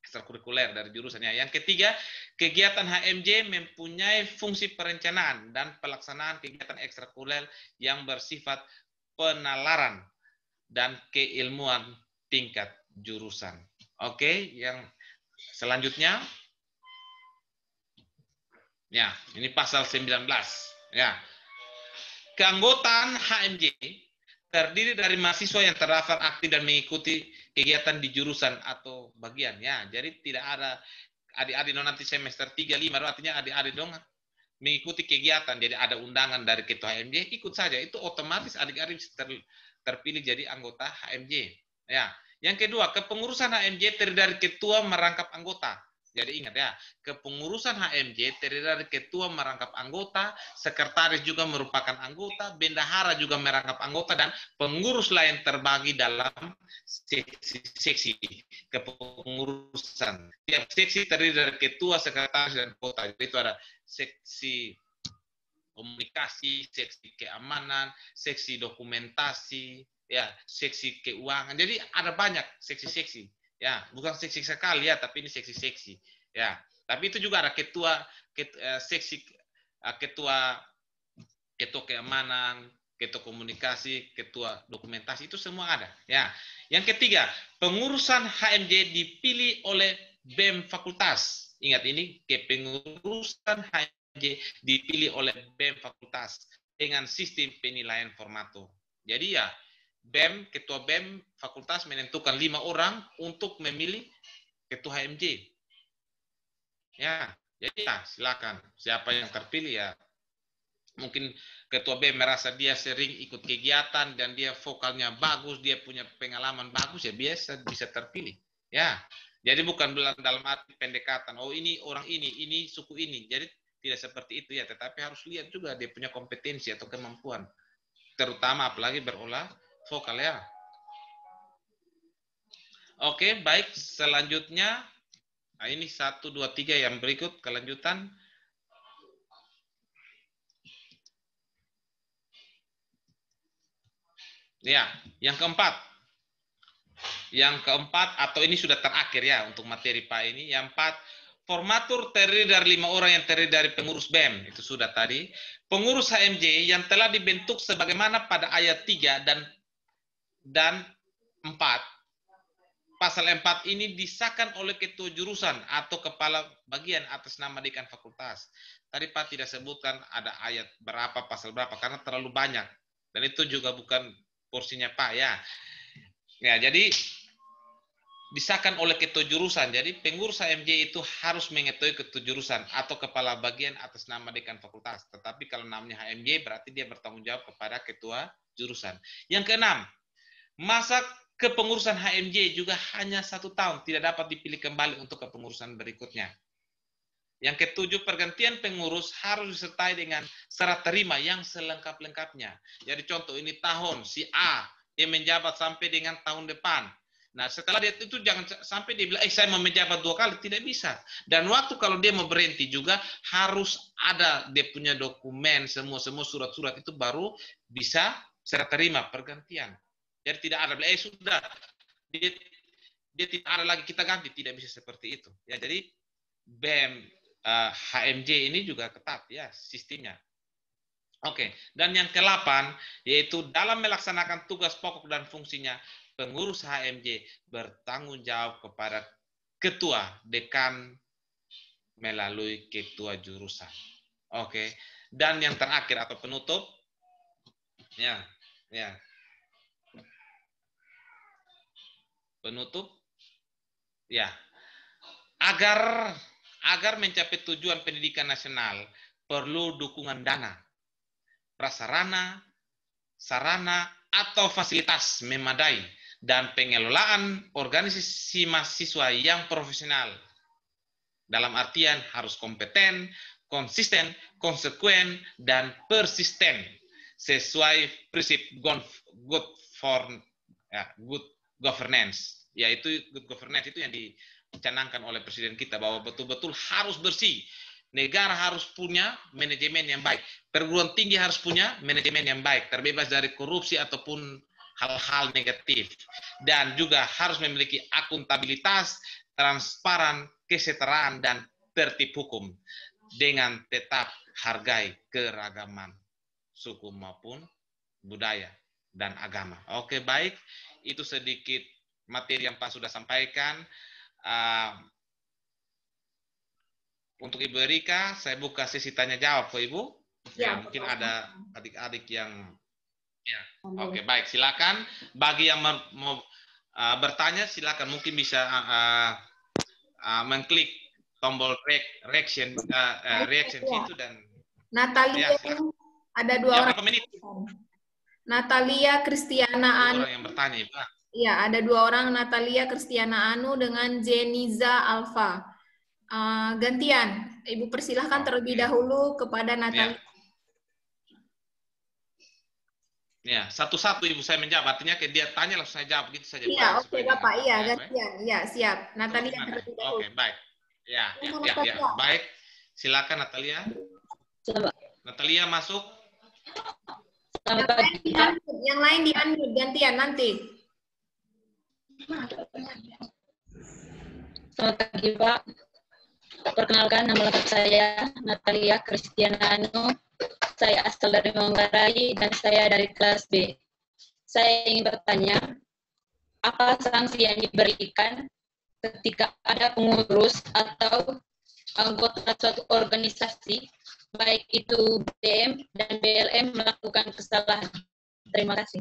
S1: ekstrakurikuler dari jurusannya. Yang ketiga, kegiatan HMJ mempunyai fungsi perencanaan dan pelaksanaan kegiatan ekstrakurikuler yang bersifat penalaran dan keilmuan tingkat jurusan. Oke, yang selanjutnya, ya ini pasal 19. Ya, keanggotaan HMJ terdiri dari mahasiswa yang terdaftar aktif dan mengikuti kegiatan di jurusan atau bagian. Ya, jadi tidak ada adik-adik nanti semester 3, 5, artinya adik-adik dong mengikuti kegiatan. Jadi ada undangan dari ketua HMJ, ikut saja. Itu otomatis adik-adik terpilih jadi anggota HMJ. Ya. Yang kedua, kepengurusan HMJ terdiri dari ketua merangkap anggota. Jadi ingat ya, kepengurusan HMJ terdiri dari ketua merangkap anggota, sekretaris juga merupakan anggota, bendahara juga merangkap anggota, dan pengurus lain terbagi dalam seksi kepengurusan. Tiap seksi terdiri dari ketua, sekretaris, dan anggota. Jadi itu ada seksi komunikasi, seksi keamanan, seksi dokumentasi, ya, seksi keuangan. Jadi ada banyak seksi-seksi. Ya, bukan seksi sekali ya, tapi ini seksi-seksi. Ya, tapi itu juga ada seksi ketua keamanan, ketua komunikasi, ketua dokumentasi, itu semua ada. Ya, yang ketiga, pengurusan HMJ dipilih oleh BEM fakultas. Ingat ini, kepengurusan HMJ dipilih oleh BEM fakultas dengan sistem penilaian formatur. Jadi ya, BEM, ketua BEM fakultas menentukan 5 orang untuk memilih ketua HMJ. Ya, jadi ya silakan siapa yang terpilih ya. Mungkin ketua BEM merasa dia sering ikut kegiatan dan dia vokalnya bagus, dia punya pengalaman bagus, ya biasa bisa terpilih. Ya, jadi bukan dalam arti pendekatan. Oh ini orang ini suku ini. Jadi tidak seperti itu ya, tetapi harus lihat juga dia punya kompetensi atau kemampuan, terutama apalagi berolah vokal ya. Oke, baik, selanjutnya ini 1, 2, 3 yang berikut kelanjutan. Ya, yang keempat. Yang keempat, atau ini sudah terakhir ya untuk materi Pak ini. Yang empat, formatur terdiri dari 5 orang yang terdiri dari pengurus BEM, itu sudah tadi. Pengurus HMJ yang telah dibentuk sebagaimana pada ayat 3 dan 4. Pasal 4 ini disahkan oleh ketua jurusan atau kepala bagian atas nama dekan fakultas. Tadi Pak tidak sebutkan ada ayat berapa, pasal berapa, karena terlalu banyak. Dan itu juga bukan porsinya Pak ya. Ya, jadi disahkan oleh ketua jurusan. Jadi pengurus HMJ itu harus mengetahui ketua jurusan atau kepala bagian atas nama dekan fakultas. Tetapi kalau namanya HMJ berarti dia bertanggung jawab kepada ketua jurusan. Yang keenam, masa kepengurusan HMJ juga hanya 1 tahun, tidak dapat dipilih kembali untuk kepengurusan berikutnya. Yang ketujuh, pergantian pengurus harus disertai dengan serah terima yang selengkap-lengkapnya. Jadi contoh ini tahun si A dia menjabat sampai dengan tahun depan. Nah, setelah dia itu jangan sampai dia bilang, saya mau menjabat 2 kali, tidak bisa. Dan waktu kalau dia mau berhenti juga harus ada dia punya dokumen, semua surat-surat itu baru bisa serah terima pergantian. Jadi tidak ada, sudah dia tidak ada lagi kita ganti, tidak bisa seperti itu. Ya, jadi BEM HMJ ini juga ketat ya sistemnya. Oke, dan yang ke-8 yaitu dalam melaksanakan tugas pokok dan fungsinya, pengurus HMJ bertanggung jawab kepada ketua dekan melalui ketua jurusan. Oke, dan yang terakhir atau penutup, ya, penutup, ya, agar mencapai tujuan pendidikan nasional perlu dukungan dana, prasarana, sarana, atau fasilitas memadai, dan pengelolaan organisasi mahasiswa yang profesional. Dalam artian harus kompeten, konsisten, konsekuen, dan persisten sesuai prinsip good governance. Yaitu good governance itu yang dicanangkan oleh presiden kita, bahwa betul-betul harus bersih. Negara harus punya manajemen yang baik. Perguruan tinggi harus punya manajemen yang baik, terbebas dari korupsi ataupun hal-hal negatif. Dan juga harus memiliki akuntabilitas, transparan, kesetaraan, dan tertib hukum. Dengan tetap hargai keragaman suku maupun budaya dan agama. Oke, baik. Itu sedikit materi yang Pak sudah sampaikan. Untuk Ibu Erika, saya buka sesi tanya jawab ke Ibu. Ya, mungkin ada adik-adik yang ya. Oke, baik. Silakan. Bagi yang mau bertanya, silakan mungkin bisa mengklik tombol reaction itu dan
S2: Natalia ya, ada 2 orang.
S1: Berapa menit?
S2: Natalia Kristiana Anu.
S1: Orang yang bertanya, Pak.
S2: Iya, ada 2 orang, Natalia Kristiana Anu dengan Jeniza Alfa. Gantian, Ibu persilahkan terlebih dahulu kepada Natalia.
S1: Ya, satu-satu Ibu saya menjawab. Artinya kayak dia tanya langsung saya jawab gitu saja.
S2: Iya, oke Bapak. Iya, gantian. Iya, siap. Natalia terlebih dahulu.
S1: Oke, baik. Ya. Baik. Silakan Natalia. Natalia masuk.
S2: Yang lain di-unmute gantian nanti.
S3: Selamat pagi, Pak. Perkenalkan, nama lengkap saya Natalia Kristiana Anu. Saya asal dari Manggarai dan saya dari kelas B. Saya ingin bertanya, apa sanksi yang diberikan ketika ada pengurus atau anggota suatu organisasi, baik itu BM dan BLM melakukan kesalahan? Terima kasih.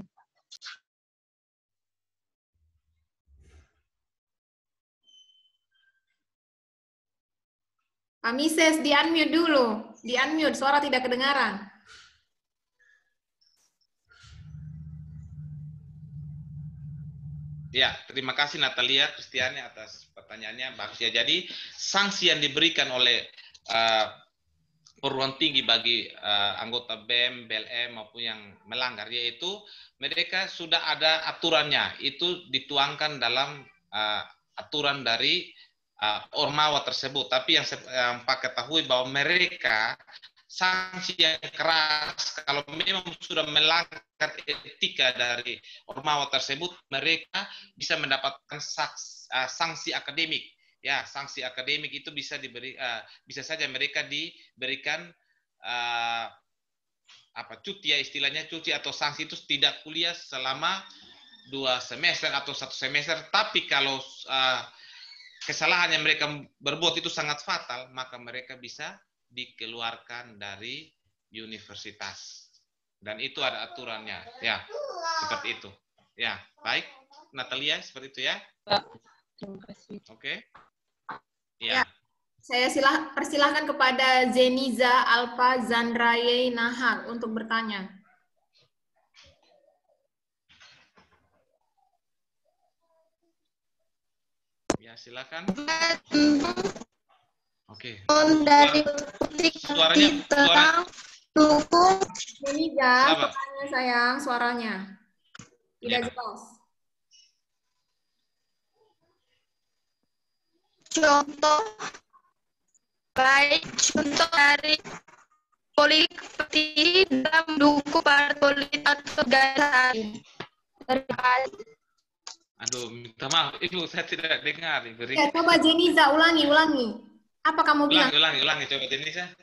S2: Mises, di-unmute dulu. Di-unmute, suara tidak kedengaran.
S1: Ya, terima kasih Natalia Kristiani atas pertanyaannya. Bagus ya. Jadi, sanksi yang diberikan oleh perguruan tinggi bagi anggota BEM, BLM maupun yang melanggar, yaitu mereka sudah ada aturannya, itu dituangkan dalam aturan dari Ormawa tersebut. Tapi yang Pak ketahui bahwa mereka sanksi yang keras kalau memang sudah melanggar etika dari Ormawa tersebut, mereka bisa mendapatkan sanksi akademik. Ya, sanksi akademik itu bisa diberi, bisa saja mereka diberikan cuti, ya istilahnya cuti atau sanksi, itu tidak kuliah selama 2 semester atau 1 semester. Tapi kalau kesalahan yang mereka berbuat itu sangat fatal, maka mereka bisa dikeluarkan dari universitas. Dan itu ada aturannya, ya, seperti itu. Ya, baik, Natalia, seperti itu ya.
S3: Pak, terima kasih.
S1: Oke. Ya.
S2: Saya persilahkan kepada Zeniza Alfa Zandraye Nahar untuk bertanya.
S1: Ya, silakan. Oke.
S4: Dari
S1: suaranya
S4: dukung.
S2: Zeniza, pertanyaan sayang, suaranya tidak jelas.
S4: Contoh dari politik seperti dalam mendukung partai politik atau gagasan.
S1: Aduh, minta maaf, Ibu, saya tidak dengar.
S2: Ya, coba Zeniza, ulangi. Apa kamu bilang?
S1: Ulangi, coba Zeniza.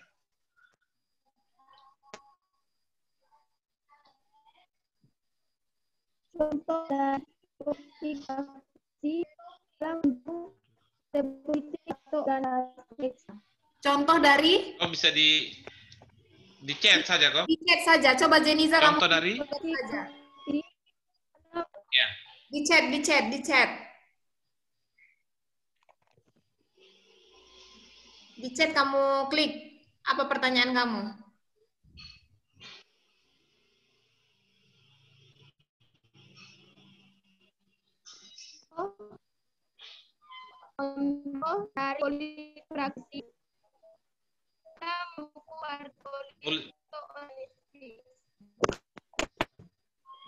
S4: Contoh dari politik dalam mendukung politik atau gagasan.
S2: Contoh dari?
S1: Oh, bisa di chat saja kok.
S2: Di chat saja. Coba Zeniza,
S1: contoh
S2: kamu
S1: dari?
S2: saja.
S1: Ya.
S2: Di chat. Di chat kamu klik. Apa pertanyaan kamu?
S4: Contoh dari politik praksi.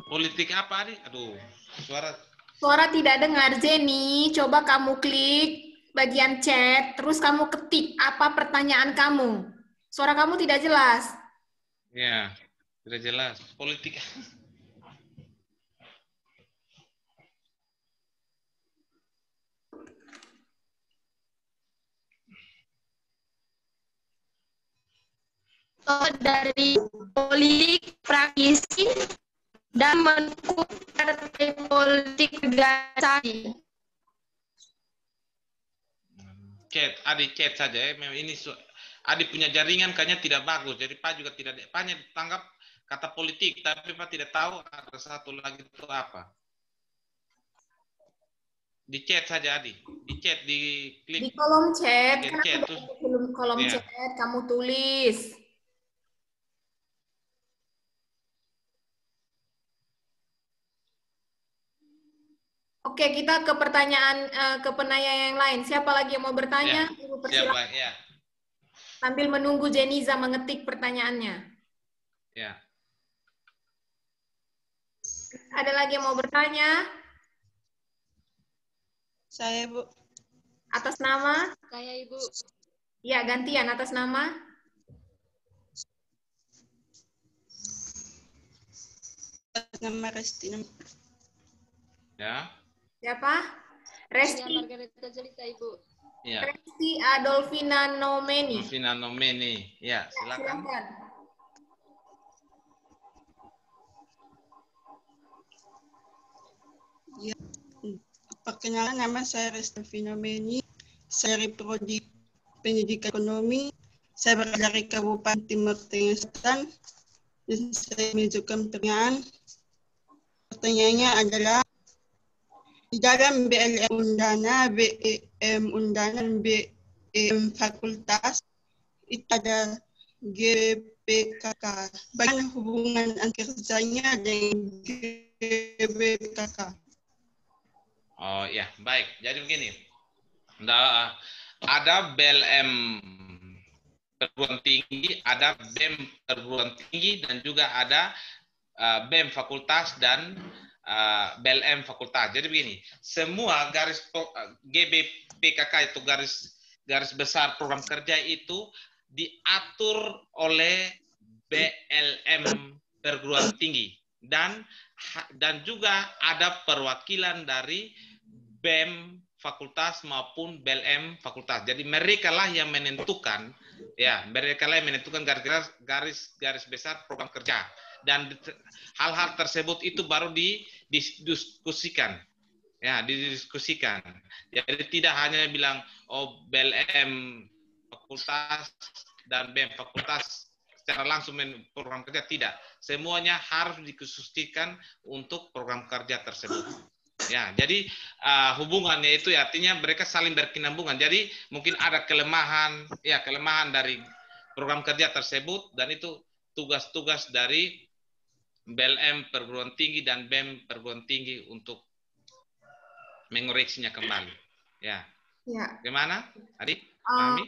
S1: Politik apa nih? Aduh,
S2: suara tidak dengar. Jenny, coba kamu klik bagian chat, terus kamu ketik apa pertanyaan kamu. Suara kamu tidak jelas.
S1: Ya, tidak jelas. Politik.
S4: Dari politik praktisi dan mendukung partai politik gagasan.
S1: Chat saja ya. Memang ini Adi punya jaringan kayaknya tidak bagus. Jadi Pak juga tidak, Paknya ditanggap kata politik, tapi Pak tidak tahu ada satu lagi itu apa. Di chat saja Adi. Di chat, di klik.
S2: Di kolom chat.
S1: Chat
S2: tuh. Kolom chat kamu tulis. Oke, kita ke pertanyaan ke penanya yang lain. Siapa lagi yang mau bertanya?
S1: Ya,
S2: Ibu
S1: siapa? Ya.
S2: Sambil menunggu Zeniza mengetik pertanyaannya.
S1: Ya.
S2: Ada lagi yang mau bertanya?
S5: Saya, Bu.
S2: Atas nama?
S3: Saya, Ibu.
S2: Ya, gantian atas nama.
S5: Atas nama Restina.
S1: Ya.
S2: Siapa? Resti.
S3: Margareta Jelita, Ibu.
S1: Ya.
S2: Resti Adolfina Nomeni.
S1: Adolfina Nomeni. Ya, silakan.
S5: Ya. Perkenalan, nama saya Resti Nomeni. Saya dari Prodi Pendidikan Ekonomi. Saya berasal dari Kabupaten Timur Tengah Selatan. Dan saya menunjukkan pertanyaan. Pertanyaannya adalah di dalam BLM Undana, BEM Undana, BEM Fakultas itu ada GBKK. Bagaimana hubungan kerjanya dengan GBKK?
S1: Oh ya, baik. Jadi begini. Ada BLM perguruan tinggi, ada BEM perguruan tinggi, dan juga ada BEM fakultas dan BLM fakultas. Jadi begini, semua garis GBPKK itu garis besar program kerja itu diatur oleh BLM perguruan tinggi, dan juga ada perwakilan dari BEM fakultas maupun BLM fakultas. Jadi mereka lah yang menentukan, garis besar program kerja, dan hal-hal tersebut itu baru didiskusikan. Didiskusikan. Jadi tidak hanya bilang BLM fakultas dan BEM fakultas secara langsung program kerja, tidak. Semuanya harus dikhususkan untuk program kerja tersebut. Jadi hubungannya itu artinya mereka saling berkesinambungan. Jadi mungkin ada kelemahan dari program kerja tersebut, dan itu tugas-tugas dari BLM perguruan tinggi dan BEM perguruan tinggi untuk mengoreksinya kembali. Gimana, Adik? Pahami?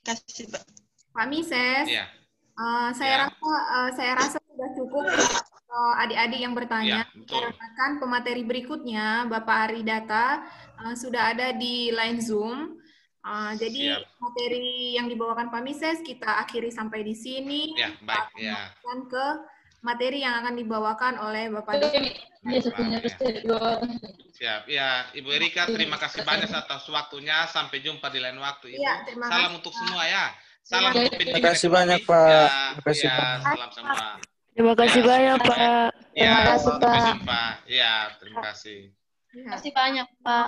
S5: Kasih, Pak.
S2: Pak Mises. Saya rasa sudah cukup adik-adik yang bertanya. Karena kan pemateri berikutnya Bapak Aridata sudah ada di line Zoom. Jadi materi yang dibawakan Pak Mises kita akhiri sampai di sini.
S1: Baik.
S2: Dan ke materi yang akan dibawakan oleh Bapak
S1: Siap. Ibu Erika, terima kasih banyak atas waktunya. Sampai jumpa di lain waktu. Salam untuk semua ya. Salam untuk pendidikan.
S6: Terima kasih banyak, Pak.
S1: Terima kasih. Salam semua.
S7: Terima kasih banyak, Pak.
S1: Terima kasih, Pak. Sampai jumpa. Terima kasih.
S4: Terima kasih banyak, Pak.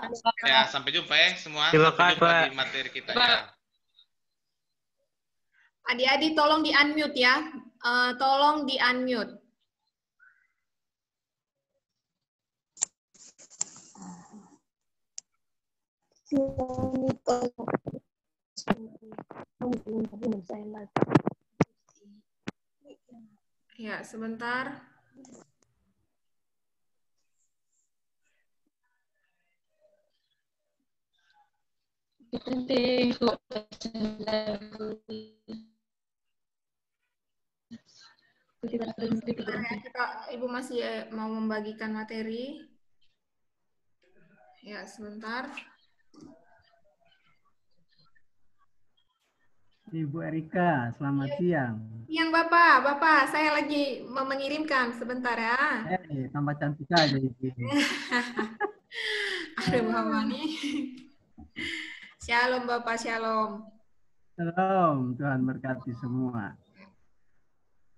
S1: Sampai jumpa ya semua.
S6: Terima
S1: Sampai
S6: kasih,
S1: jumpa
S6: Pak.
S1: di materi kita
S2: Adik-adik tolong di-unmute ya. Tolong di-unmute. Ya, sebentar. Ibu masih mau membagikan materi. Ya, sebentar.
S8: Ibu Erika, selamat siang.
S2: Siang Bapak, saya lagi mau mengirimkan sebentar ya.
S8: Tambah cantik aja Ibu.
S2: Aduh Mama nih. Shalom Bapak, shalom.
S8: Shalom, Tuhan berkati semua.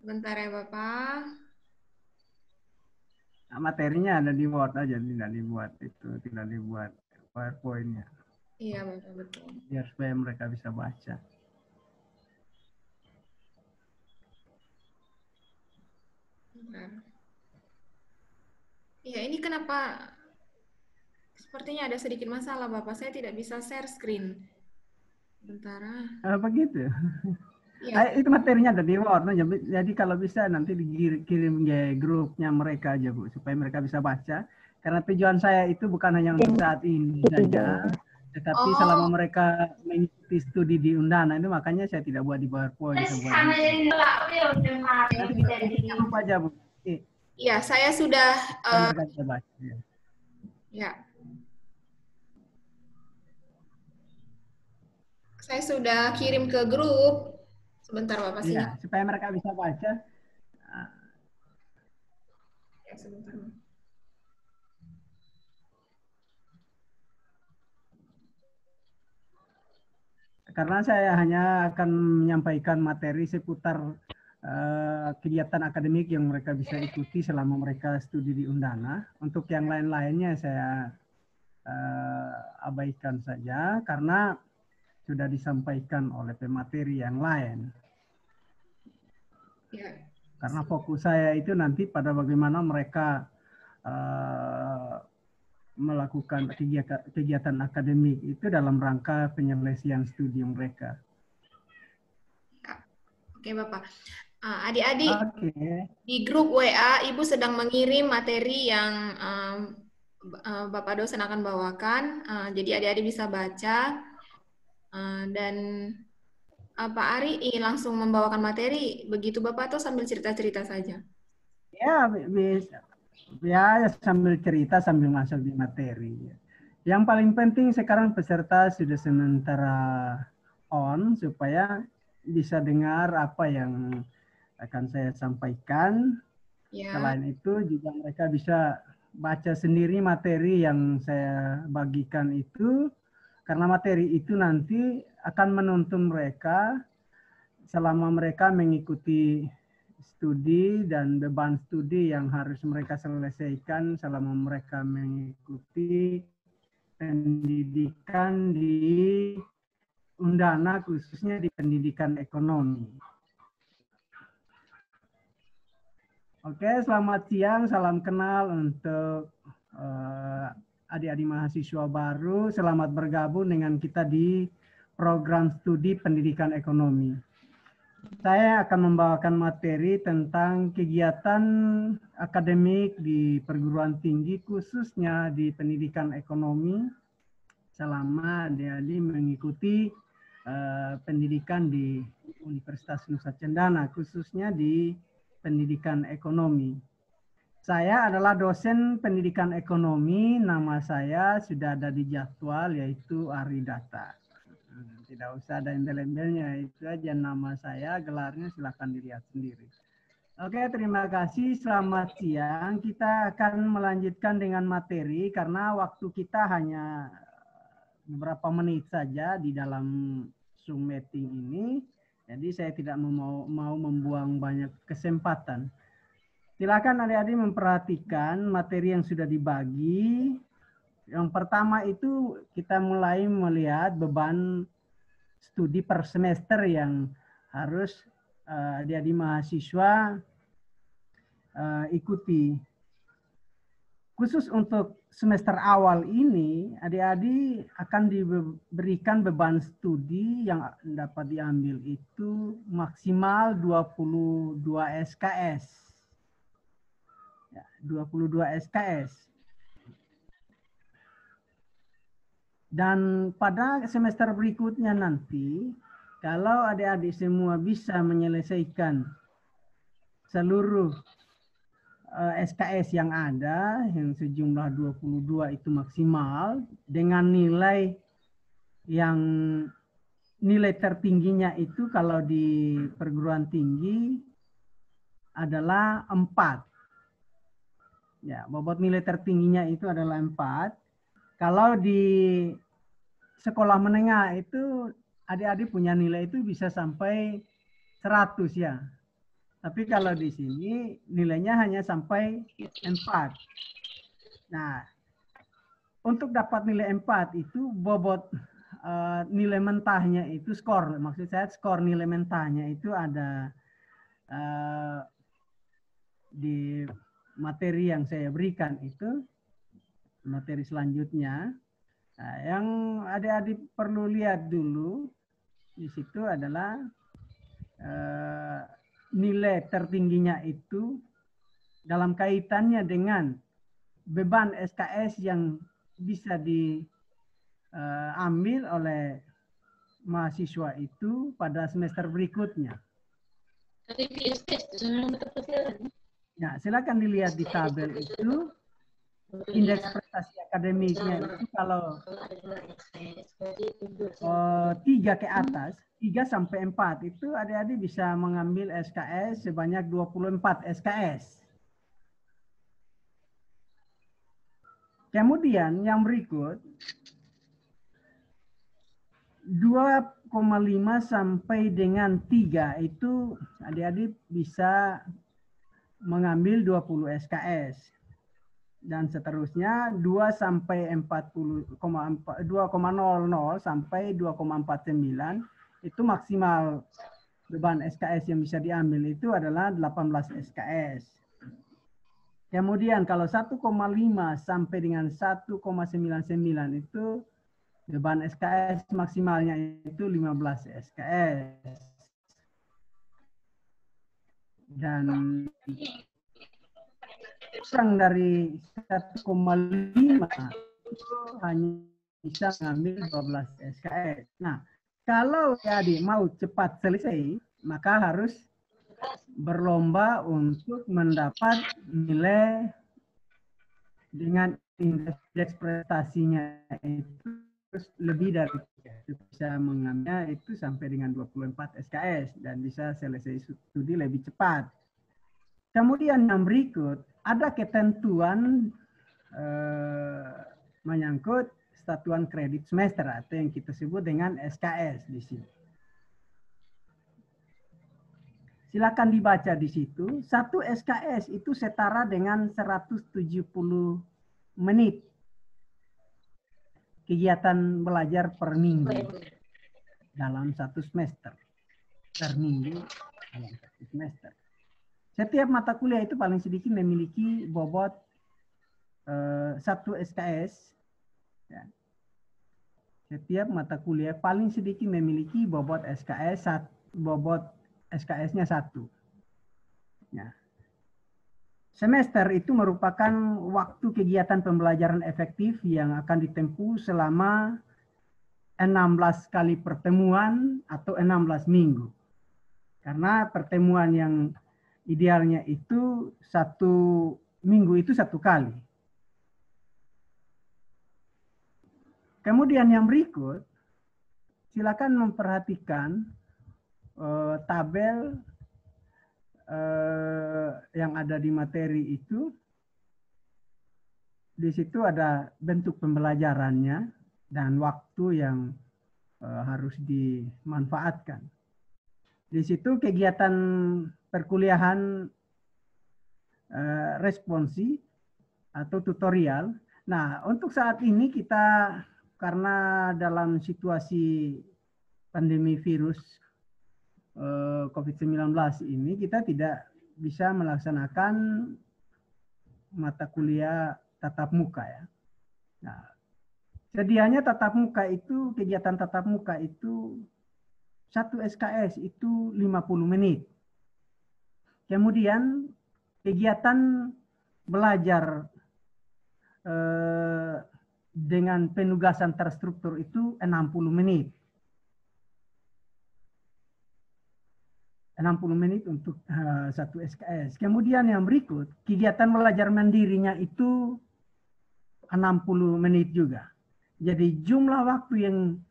S2: Bentar ya Bapak.
S8: Materinya ada di Word aja, tidak dibuat PowerPoint-nya.
S2: Iya Bapak, betul.
S8: Biar supaya mereka bisa baca. Iya, ini kenapa sepertinya ada sedikit masalah Bapak. Saya tidak bisa share screen. Bentar. Begitu. Ya. Itu materinya ada di Word. Jadi kalau bisa nanti dikirim ke grupnya mereka aja Bu, supaya mereka bisa baca. Karena tujuan saya itu bukan hanya untuk saat ini saja, tetapi selama mereka mengikuti studi di Undana itu, makanya saya tidak buat di PowerPoint. Nanti di grup aja Bu. Iya, saya sudah. Ya. Saya sudah kirim ke grup. Sebentar Bapak sini. Ya, supaya mereka bisa baca. Ya, sebentar. Karena saya hanya akan menyampaikan materi seputar kegiatan akademik yang mereka bisa ikuti selama mereka studi di Undana. Untuk yang lain-lainnya saya abaikan saja karena sudah disampaikan oleh pemateri yang lain. Ya. Karena fokus saya itu nanti pada bagaimana mereka melakukan kegiatan akademik itu dalam rangka penyelesaian studi mereka. Oke Bapak. Adik-adik, di grup WA Ibu sedang mengirim materi yang Bapak dosen akan bawakan. Jadi adik-adik bisa baca. Dan
S2: Pak Ari ingin langsung membawakan materi, begitu Bapak, atau sambil cerita-cerita saja?
S8: Ya, bisa. Ya, sambil cerita, sambil masuk di materi. Yang paling penting sekarang peserta sudah sementara on, supaya bisa dengar apa yang akan saya sampaikan. Ya. Selain itu, juga mereka bisa baca sendiri materi yang saya bagikan itu, karena materi itu nanti akan menuntun mereka selama mereka mengikuti studi dan beban studi yang harus mereka selesaikan selama mereka mengikuti pendidikan di Undana, khususnya di pendidikan ekonomi. Oke, selamat siang, salam kenal untuk adik-adik mahasiswa baru. Selamat bergabung dengan kita di program studi pendidikan ekonomi. Saya akan membawakan materi tentang kegiatan akademik di perguruan tinggi, khususnya di pendidikan ekonomi, selama adik-adik mengikuti pendidikan di Universitas Nusa Cendana, khususnya di pendidikan ekonomi. Saya adalah dosen pendidikan ekonomi, nama saya sudah ada di jadwal, yaitu Ari Data. Tidak usah ada embel-embelnya, itu aja nama saya, gelarnya silahkan dilihat sendiri. Oke, terima kasih, selamat siang. Kita akan melanjutkan dengan materi karena waktu kita hanya beberapa menit saja di dalam Zoom meeting ini. Jadi saya tidak mau membuang banyak kesempatan. Silakan adik-adik memperhatikan materi yang sudah dibagi. Yang pertama itu kita mulai melihat beban studi per semester yang harus adik-adik mahasiswa ikuti. Khusus untuk semester awal ini, adik-adik akan diberikan beban studi yang dapat diambil itu maksimal 22 SKS. Ya, 22 SKS. Dan pada semester berikutnya nanti, kalau adik-adik semua bisa menyelesaikan seluruh SKS yang ada, yang sejumlah 22 itu maksimal, dengan nilai yang nilai tertingginya itu kalau di perguruan tinggi adalah 4. Ya, bobot nilai tertingginya itu adalah 4. Kalau di sekolah menengah itu adik-adik punya nilai itu bisa sampai 100 ya. Tapi kalau di sini nilainya hanya sampai 4. Nah, untuk dapat nilai 4 itu bobot nilai mentahnya itu skor. Maksud saya skor nilai mentahnya itu ada di materi yang saya berikan itu. Materi selanjutnya, nah, yang adik-adik perlu lihat dulu di situ adalah nilai tertingginya itu dalam kaitannya dengan beban SKS yang bisa diambil oleh mahasiswa itu pada semester berikutnya. Nah, silakan dilihat di tabel itu. Indeks prestasi akademiknya itu kalau 3 ke atas, 3 sampai 4 itu adik-adik bisa mengambil SKS sebanyak 24 SKS. Kemudian yang berikut 2,5 sampai dengan 3 itu adik-adik bisa mengambil 20 SKS. Dan seterusnya 2 sampai 2,00 sampai 2,49 itu maksimal beban SKS yang bisa diambil itu adalah 18 SKS. Kemudian kalau 1,5 sampai dengan 1,99 itu beban SKS maksimalnya itu 15 SKS. Dan kurang dari 1,5 itu hanya bisa mengambil 12 SKS. Nah, Kalau adik mau cepat selesai, maka harus berlomba untuk mendapat nilai dengan indeks prestasinya itu lebih dari bisa mengambilnya itu sampai dengan 24 SKS dan bisa selesai studi lebih cepat. Kemudian yang berikut ada ketentuan menyangkut satuan kredit semester atau yang kita sebut dengan SKS di sini. Silakan dibaca di situ. Satu SKS itu setara dengan 170 menit kegiatan belajar per minggu dalam satu semester. Per minggu dalam satu semester. Setiap mata kuliah itu paling sedikit memiliki bobot 1 SKS. Ya. Setiap mata kuliah paling sedikit memiliki bobot SKS, bobot SKS-nya 1. Ya. Semester itu merupakan waktu kegiatan pembelajaran efektif yang akan ditempuh selama 16 kali pertemuan atau 16 minggu. Karena pertemuan yang idealnya itu 1 minggu itu 1 kali. Kemudian yang berikut, silakan memperhatikan tabel yang ada di materi itu. Di situ ada bentuk pembelajarannya dan waktu yang harus dimanfaatkan. Di situ kegiatan perkuliahan responsi atau tutorial. Nah, untuk saat ini kita karena dalam situasi pandemi virus COVID-19 ini kita tidak bisa melaksanakan mata kuliah tatap muka ya. Nah, sedianya tatap muka itu, kegiatan tatap muka itu 1 SKS itu 50 menit. Kemudian kegiatan belajar dengan penugasan terstruktur itu 60 menit. 60 menit untuk 1 SKS. Kemudian yang berikut, kegiatan belajar mandirinya itu 60 menit juga. Jadi jumlah waktu yang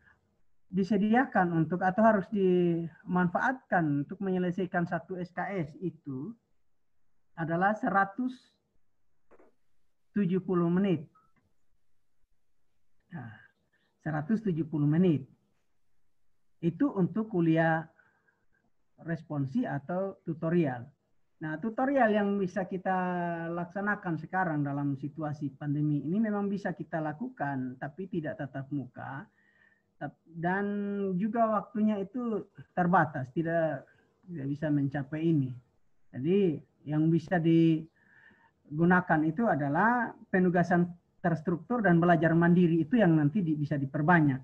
S8: disediakan untuk atau harus dimanfaatkan untuk menyelesaikan 1 SKS itu adalah 170 menit. Nah, 170 menit. Itu untuk kuliah responsi atau tutorial. Nah, tutorial yang bisa kita laksanakan sekarang dalam situasi pandemi ini memang bisa kita lakukan, tapi tidak tatap muka. Dan juga waktunya itu terbatas, tidak bisa mencapai ini. Jadi yang bisa digunakan itu adalah penugasan terstruktur dan belajar mandiri itu yang nanti bisa diperbanyak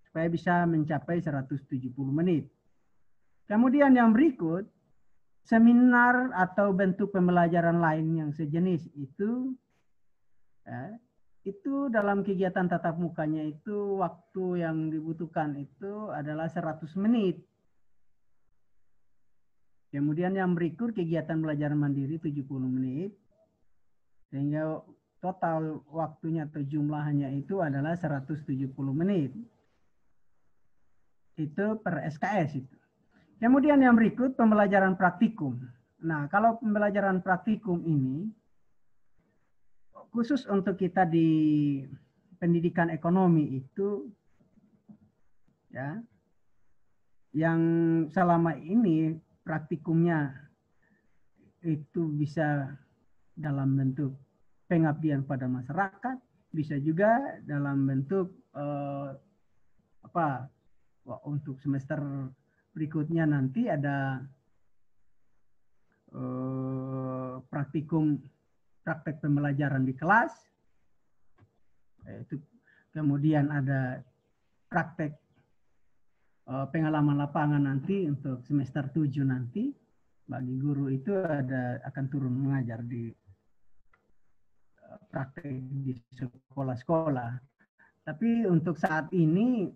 S8: supaya bisa mencapai 170 menit. Kemudian yang berikut, seminar atau bentuk pembelajaran lain yang sejenis itu itu dalam kegiatan tatap mukanya itu waktu yang dibutuhkan itu adalah 100 menit. Kemudian yang berikut kegiatan belajar mandiri 70 menit. Sehingga total waktunya atau jumlahnya itu adalah 170 menit. Itu per SKS itu. Kemudian yang berikut pembelajaran praktikum. Nah, kalau pembelajaran praktikum ini khusus untuk kita di pendidikan ekonomi itu ya yang selama ini praktikumnya itu bisa dalam bentuk pengabdian pada masyarakat, bisa juga dalam bentuk untuk semester berikutnya nanti ada praktek pembelajaran di kelas, itu kemudian ada praktek pengalaman lapangan nanti untuk semester 7 nanti bagi guru itu akan turun mengajar di praktek di sekolah-sekolah. Tapi untuk saat ini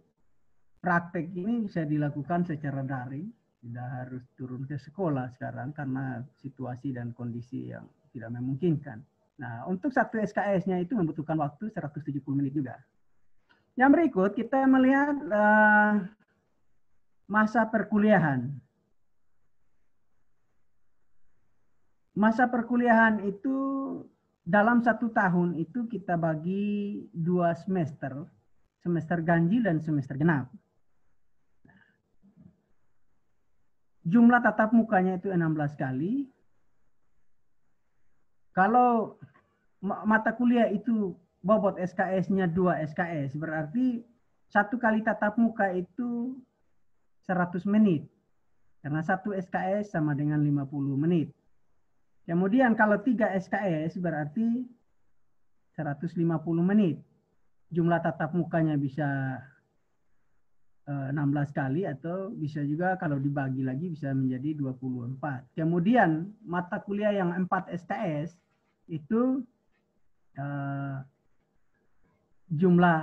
S6: praktek ini bisa dilakukan secara daring, tidak harus turun ke sekolah sekarang karena situasi dan kondisi yang tidak memungkinkan. Nah, untuk satu SKS-nya itu membutuhkan waktu 170 menit juga. Yang berikut kita melihat masa perkuliahan. Masa perkuliahan itu dalam 1 tahun itu kita bagi 2 semester, semester ganjil dan semester genap. Jumlah tatap mukanya itu 16 kali. Kalau mata kuliah itu bobot SKS-nya 2 SKS, berarti 1 kali tatap muka itu 100 menit. Karena 1 SKS sama dengan 50 menit. Kemudian kalau 3 SKS berarti 150 menit. Jumlah tatap mukanya bisa 16 kali atau bisa juga kalau dibagi lagi bisa menjadi 24. Kemudian mata kuliah yang 4 SKS itu jumlah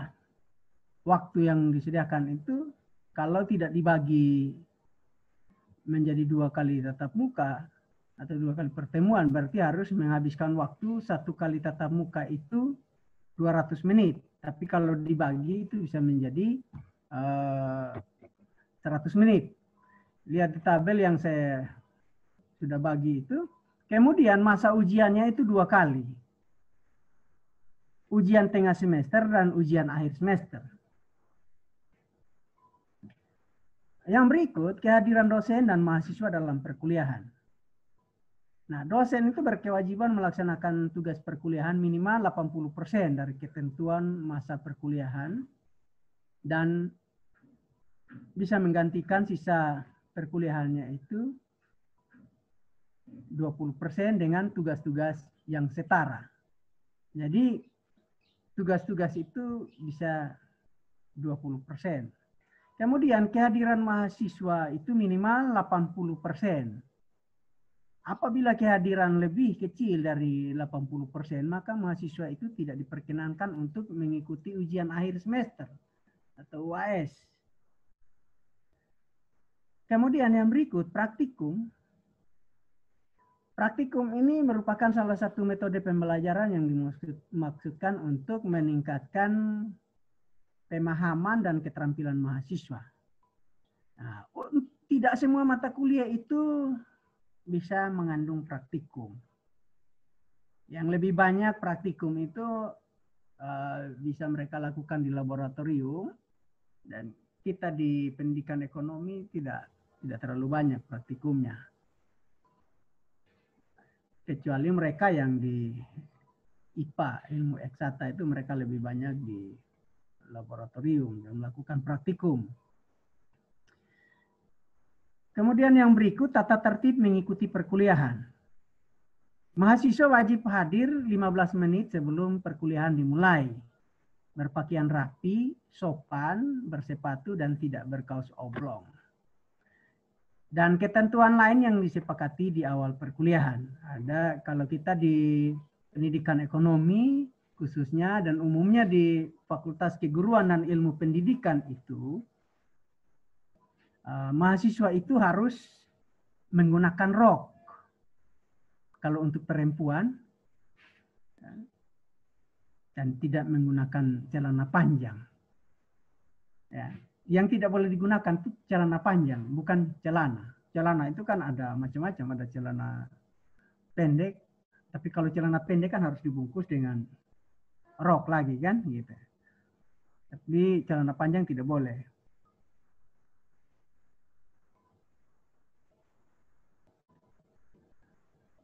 S6: waktu yang disediakan itu kalau tidak dibagi menjadi 2 kali tatap muka atau 2 kali pertemuan berarti harus menghabiskan waktu 1 kali tatap muka itu 200 menit. Tapi kalau dibagi itu bisa menjadi 100 menit. Lihat di tabel yang saya sudah bagi itu. Kemudian masa ujiannya itu 2 kali. Ujian tengah semester dan ujian akhir semester. Yang berikut kehadiran dosen dan mahasiswa dalam perkuliahan. Nah, dosen itu berkewajiban melaksanakan tugas perkuliahan minimal 80% dari ketentuan masa perkuliahan dan bisa menggantikan sisa perkuliahannya itu 20% dengan tugas-tugas yang setara. Jadi tugas-tugas itu bisa 20%. Kemudian kehadiran mahasiswa itu minimal 80%. Apabila kehadiran lebih kecil dari 80%, maka mahasiswa itu tidak diperkenankan untuk mengikuti ujian akhir semester atau UAS. Kemudian yang berikut, praktikum. Praktikum ini merupakan salah satu metode pembelajaran yang dimaksudkan untuk meningkatkan pemahaman dan keterampilan mahasiswa. Nah, tidak semua mata kuliah itu bisa mengandung praktikum. Yang lebih banyak praktikum itu bisa mereka lakukan di laboratorium, dan kita di pendidikan ekonomi tidak terlalu banyak praktikumnya. Kecuali mereka yang di IPA, ilmu eksakta itu mereka lebih banyak di laboratorium dan melakukan praktikum. Kemudian yang berikut tata tertib mengikuti perkuliahan. Mahasiswa wajib hadir 15 menit sebelum perkuliahan dimulai. Berpakaian rapi, sopan, bersepatu, dan tidak berkaos oblong. Dan ketentuan lain yang disepakati di awal perkuliahan. Ada kalau kita di pendidikan ekonomi khususnya dan umumnya di Fakultas Keguruan dan Ilmu Pendidikan itu, mahasiswa itu harus menggunakan rok. Kalau untuk perempuan, dan tidak menggunakan celana panjang. Ya. Yang tidak boleh digunakan itu celana panjang, bukan celana. Celana itu kan ada macam-macam, ada celana pendek. Tapi kalau celana pendek kan harus dibungkus dengan rok lagi kan, gitu. Tapi celana panjang tidak boleh.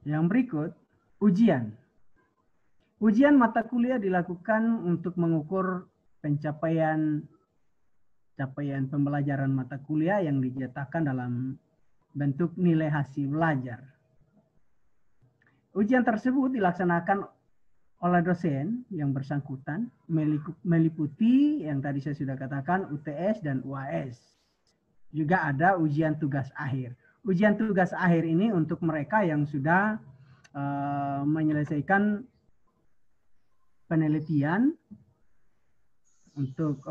S6: Yang berikut, ujian. Ujian mata kuliah dilakukan untuk mengukur pencapaian pembelajaran mata kuliah yang dinyatakan dalam bentuk nilai hasil belajar. Ujian tersebut dilaksanakan oleh dosen yang bersangkutan, meliputi yang tadi saya sudah katakan UTS dan UAS. Juga ada ujian tugas akhir. Ujian tugas akhir ini untuk mereka yang sudah menyelesaikan penelitian untuk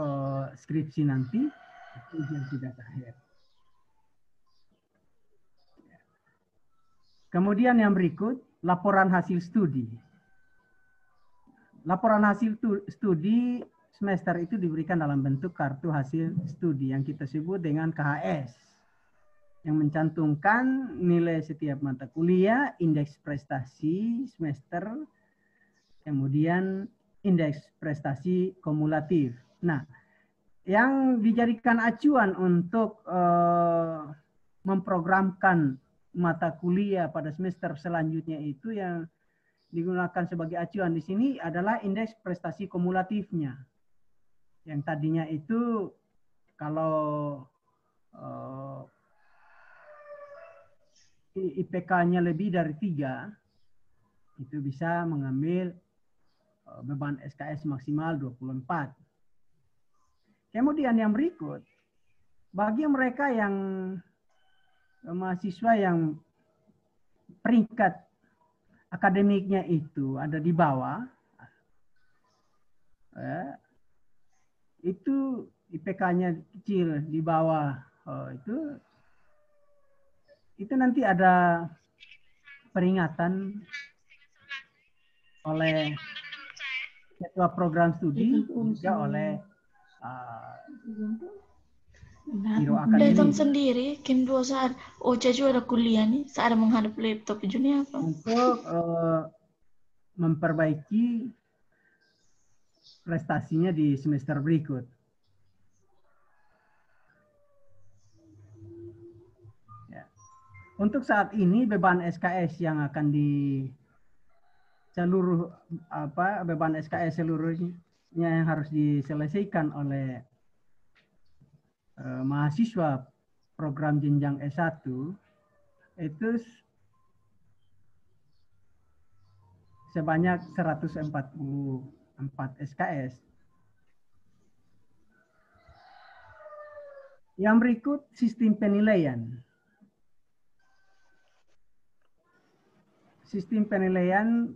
S6: skripsi nanti, Ujian tugas akhir. Kemudian yang berikut, laporan hasil studi. Laporan hasil studi semester itu diberikan dalam bentuk kartu hasil studi yang kita sebut dengan KHS. Yang mencantumkan nilai setiap mata kuliah, indeks prestasi semester, kemudian indeks prestasi kumulatif. Nah, yang dijadikan acuan untuk memprogramkan mata kuliah pada semester selanjutnya itu yang digunakan sebagai acuan di sini adalah indeks prestasi kumulatifnya. Yang tadinya itu kalau IPK-nya lebih dari 3, itu bisa mengambil beban SKS maksimal 24. Kemudian yang berikut, bagi mereka yang mahasiswa yang peringkat akademiknya itu ada di bawah, itu IPK-nya kecil di bawah, itu nanti ada peringatan oleh ketua program studi juga oleh biro akademik.
S4: Datang sendiri, Kim 2 saat Ocha juga ada kuliah nih, saat menghadap laptop ini apa?
S6: Untuk memperbaiki prestasinya di semester berikut. Ya. Untuk saat ini beban SKS yang akan beban SKS seluruhnya yang harus diselesaikan oleh mahasiswa program jenjang S1 itu sebanyak 144 SKS. Yang berikut sistem penilaian. Sistem penilaian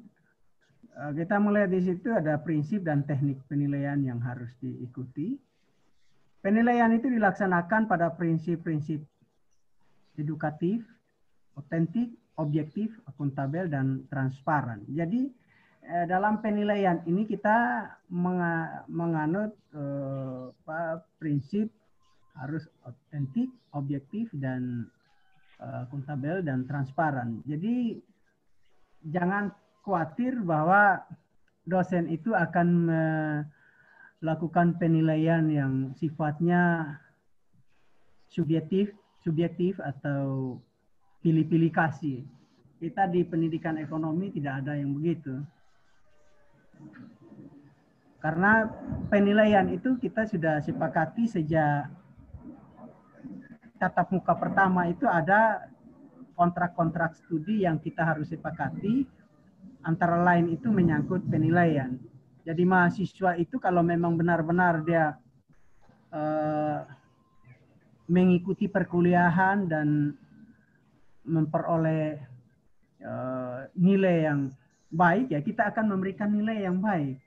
S6: kita mulai di situ ada prinsip dan teknik penilaian yang harus diikuti. Penilaian itu dilaksanakan pada prinsip-prinsip edukatif, otentik, objektif, akuntabel, dan transparan. Jadi dalam penilaian ini kita menganut prinsip harus otentik, objektif, dan akuntabel dan transparan. Jadi jangan khawatir bahwa dosen itu akan melakukan penilaian yang sifatnya subjektif atau pilih-pilih kasih. Kita di pendidikan ekonomi tidak ada yang begitu. Karena penilaian itu kita sudah sepakati sejak tatap muka pertama itu ada kontrak-kontrak studi yang kita harus sepakati, antara lain itu menyangkut penilaian. Jadi mahasiswa itu kalau memang benar-benar dia mengikuti perkuliahan dan memperoleh nilai yang baik, ya kita akan memberikan nilai yang baik.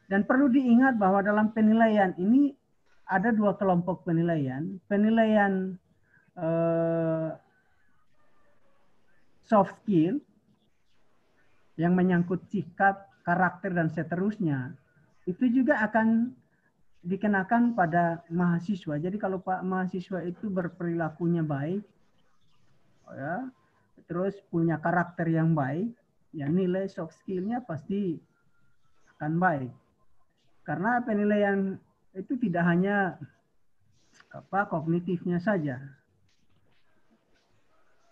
S6: Dan perlu diingat bahwa dalam penilaian ini ada dua kelompok penilaian. Penilaian soft skill yang menyangkut sikap, karakter, dan seterusnya. Itu juga akan dikenakan pada mahasiswa. Jadi kalau Pak mahasiswa itu berperilakunya baik, ya, terus punya karakter yang baik, ya nilai soft skill-nya pasti akan baik. Karena penilaian itu tidak hanya kognitifnya saja.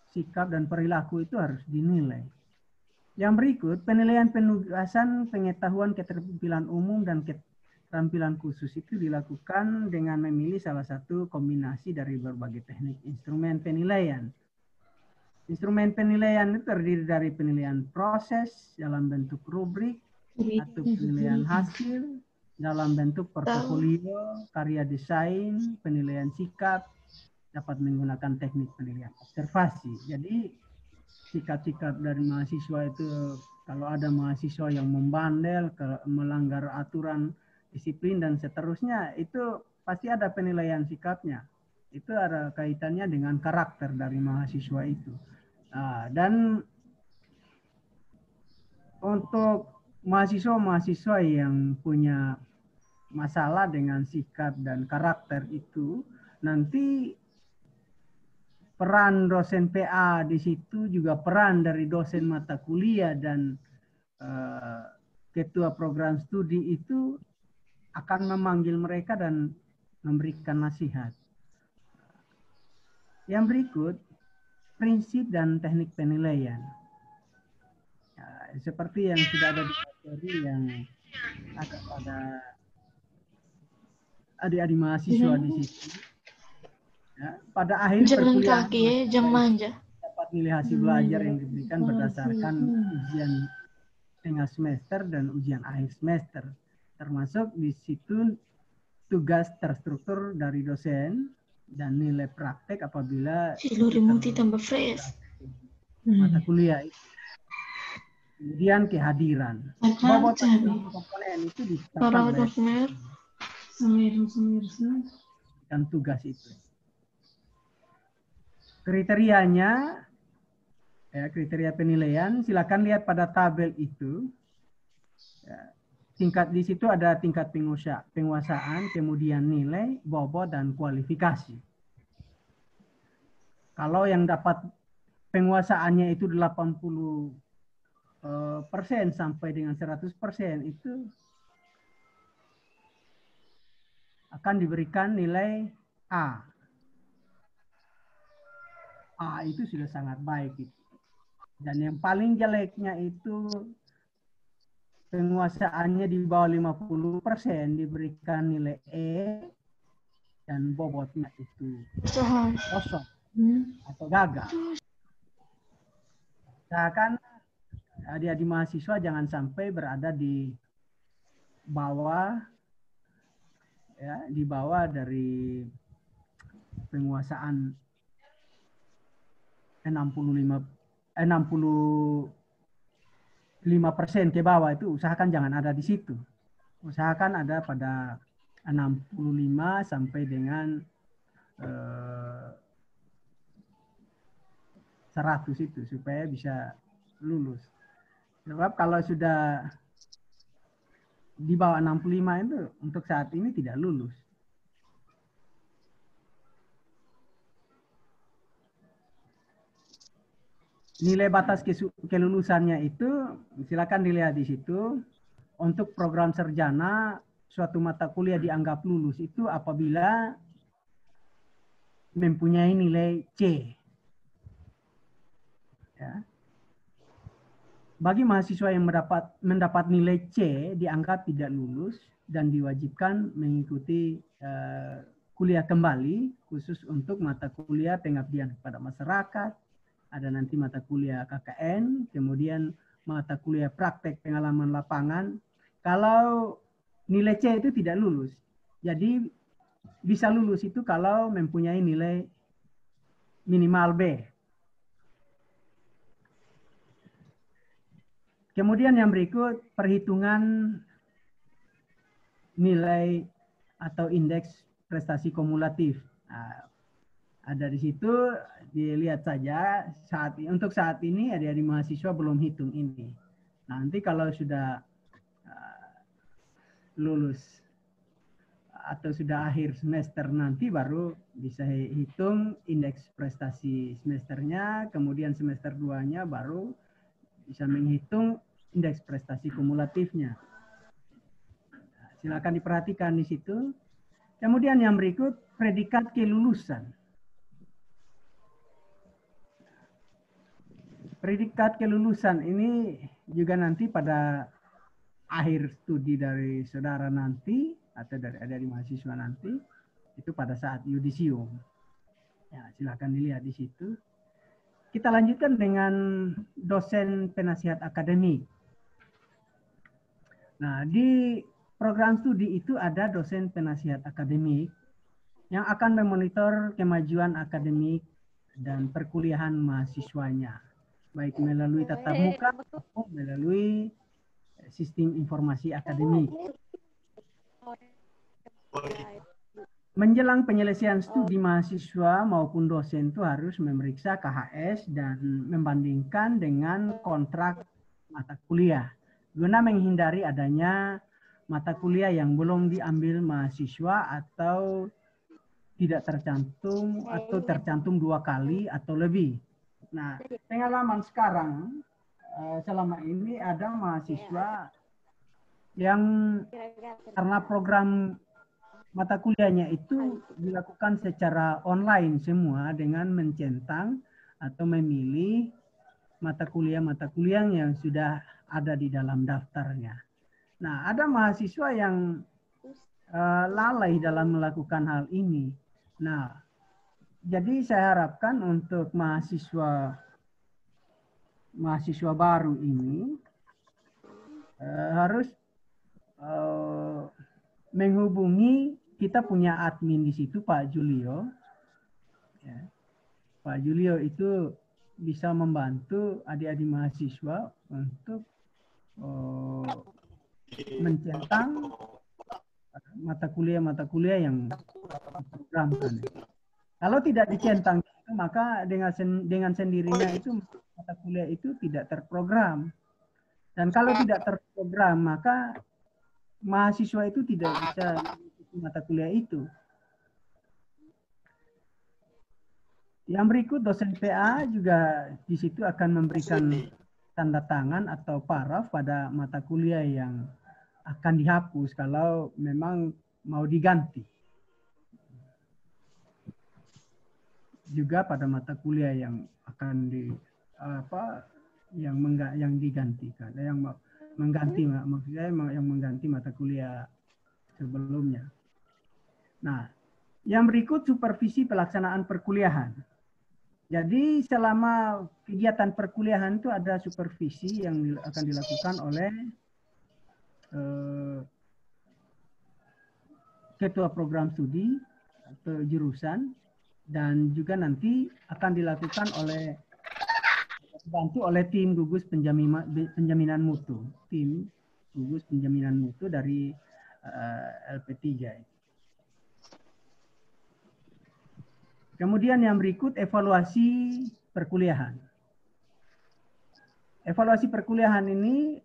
S6: Sikap dan perilaku itu harus dinilai. Yang berikut, penilaian penugasan, pengetahuan, keterampilan umum, dan keterampilan khusus itu dilakukan dengan memilih salah satu kombinasi dari berbagai teknik instrumen penilaian. Instrumen penilaian itu terdiri dari penilaian proses dalam bentuk rubrik atau penilaian hasil dalam bentuk portofolio, karya desain, penilaian sikap, dapat menggunakan teknik penilaian observasi. Jadi sikap-sikap dari mahasiswa itu, kalau ada mahasiswa yang membandel, melanggar aturan disiplin dan seterusnya, itu pasti ada penilaian sikapnya. Itu ada kaitannya dengan karakter dari mahasiswa itu. Dan untuk mahasiswa-mahasiswa yang punya masalah dengan sikap dan karakter itu, nanti peran dosen PA di situ juga peran dari dosen mata kuliah dan ketua program studi itu akan memanggil mereka dan memberikan nasihat. Yang berikut, prinsip dan teknik penilaian. Seperti yang sudah ada di materi yang ada pada adik-adik mahasiswa di situ. Ya, pada akhir perkuliahan dapat nilai hasil belajar yang diberikan berdasarkan ujian tengah semester dan ujian akhir semester. Termasuk di situ tugas terstruktur dari dosen dan nilai praktek apabila mata kuliah itu. Kemudian kehadiran. Bobot komponen itu ditetapkan dan tugas itu. Kriterianya, ya, kriteria penilaian, silakan lihat pada tabel itu. Ya, tingkat di situ ada tingkat penguasaan, kemudian nilai, bobot, dan kualifikasi. Kalau yang dapat penguasaannya itu 80% sampai dengan 100% itu akan diberikan nilai A. A itu sudah sangat baik. Dan yang paling jeleknya itu penguasaannya di bawah 50% diberikan nilai E dan bobotnya itu kosong atau gagal. Misalkan adik-adik mahasiswa jangan sampai berada di bawah, ya, di bawah dari penguasaan 65% ke bawah itu usahakan jangan ada di situ. Usahakan ada pada 65 sampai dengan 100 itu supaya bisa lulus. Sebab kalau sudah di bawah 65 itu untuk saat ini tidak lulus. Nilai batas kelulusannya itu silakan dilihat di situ. Untuk program sarjana suatu mata kuliah dianggap lulus itu apabila mempunyai nilai C. Ya. Bagi mahasiswa yang mendapat nilai C dianggap tidak lulus dan diwajibkan mengikuti kuliah kembali khusus untuk mata kuliah pengabdian kepada masyarakat. Ada nanti mata kuliah KKN, kemudian mata kuliah praktek pengalaman lapangan. Kalau nilai C itu tidak lulus, jadi bisa lulus itu kalau mempunyai nilai minimal B. Kemudian yang berikut perhitungan nilai atau indeks prestasi kumulatif. Nah, ada di situ, dilihat saja. Untuk saat ini adik-adik mahasiswa belum hitung ini. Nanti kalau sudah lulus atau sudah akhir semester nanti baru bisa hitung indeks prestasi semesternya, kemudian semester 2-nya baru bisa menghitung indeks prestasi kumulatifnya. Silakan diperhatikan di situ. Kemudian yang berikut predikat kelulusan. Predikat kelulusan ini juga nanti pada akhir studi dari saudara nanti atau dari adik mahasiswa nanti itu pada saat yudisium. Ya, silakan dilihat di situ. Kita lanjutkan dengan dosen penasihat akademik. Nah, di program studi itu ada dosen penasihat akademik yang akan memonitor kemajuan akademik dan perkuliahan mahasiswanya, baik melalui tatap muka maupun melalui sistem informasi akademik. menjelang penyelesaian studi mahasiswa maupun dosen itu harus memeriksa KHS dan membandingkan dengan kontrak mata kuliah guna menghindari adanya mata kuliah yang belum diambil mahasiswa atau tidak tercantum atau tercantum 2 kali atau lebih. Nah, pengalaman sekarang selama ini ada mahasiswa yang karena program mata kuliahnya itu dilakukan secara online semua dengan mencentang atau memilih mata kuliah yang sudah ada di dalam daftarnya. Nah, ada mahasiswa yang lalai dalam melakukan hal ini. Nah, jadi saya harapkan untuk mahasiswa baru ini harus menghubungi, kita punya admin di situ, Pak Julio. Ya. Pak Julio itu bisa membantu adik-adik mahasiswa untuk mencentang mata kuliah yang diprogramkan. Kalau tidak dicentang, maka dengan sendirinya itu mata kuliah itu tidak terprogram. Dan kalau tidak terprogram, maka mahasiswa itu tidak bisa mengikuti mata kuliah itu. Yang berikut, dosen PA juga di situ akan memberikan tanda tangan atau paraf pada mata kuliah yang akan dihapus kalau memang mau diganti. Juga pada mata kuliah yang akan yang digantikan, yang mengganti, maksudnya yang mengganti mata kuliah sebelumnya. Nah, yang berikut supervisi pelaksanaan perkuliahan. Jadi selama kegiatan perkuliahan itu ada supervisi yang akan dilakukan oleh ketua program studi atau jurusan, dan juga nanti akan dilakukan dibantu oleh tim gugus penjaminan mutu, dari LP3. Kemudian yang berikut, evaluasi perkuliahan. Evaluasi perkuliahan ini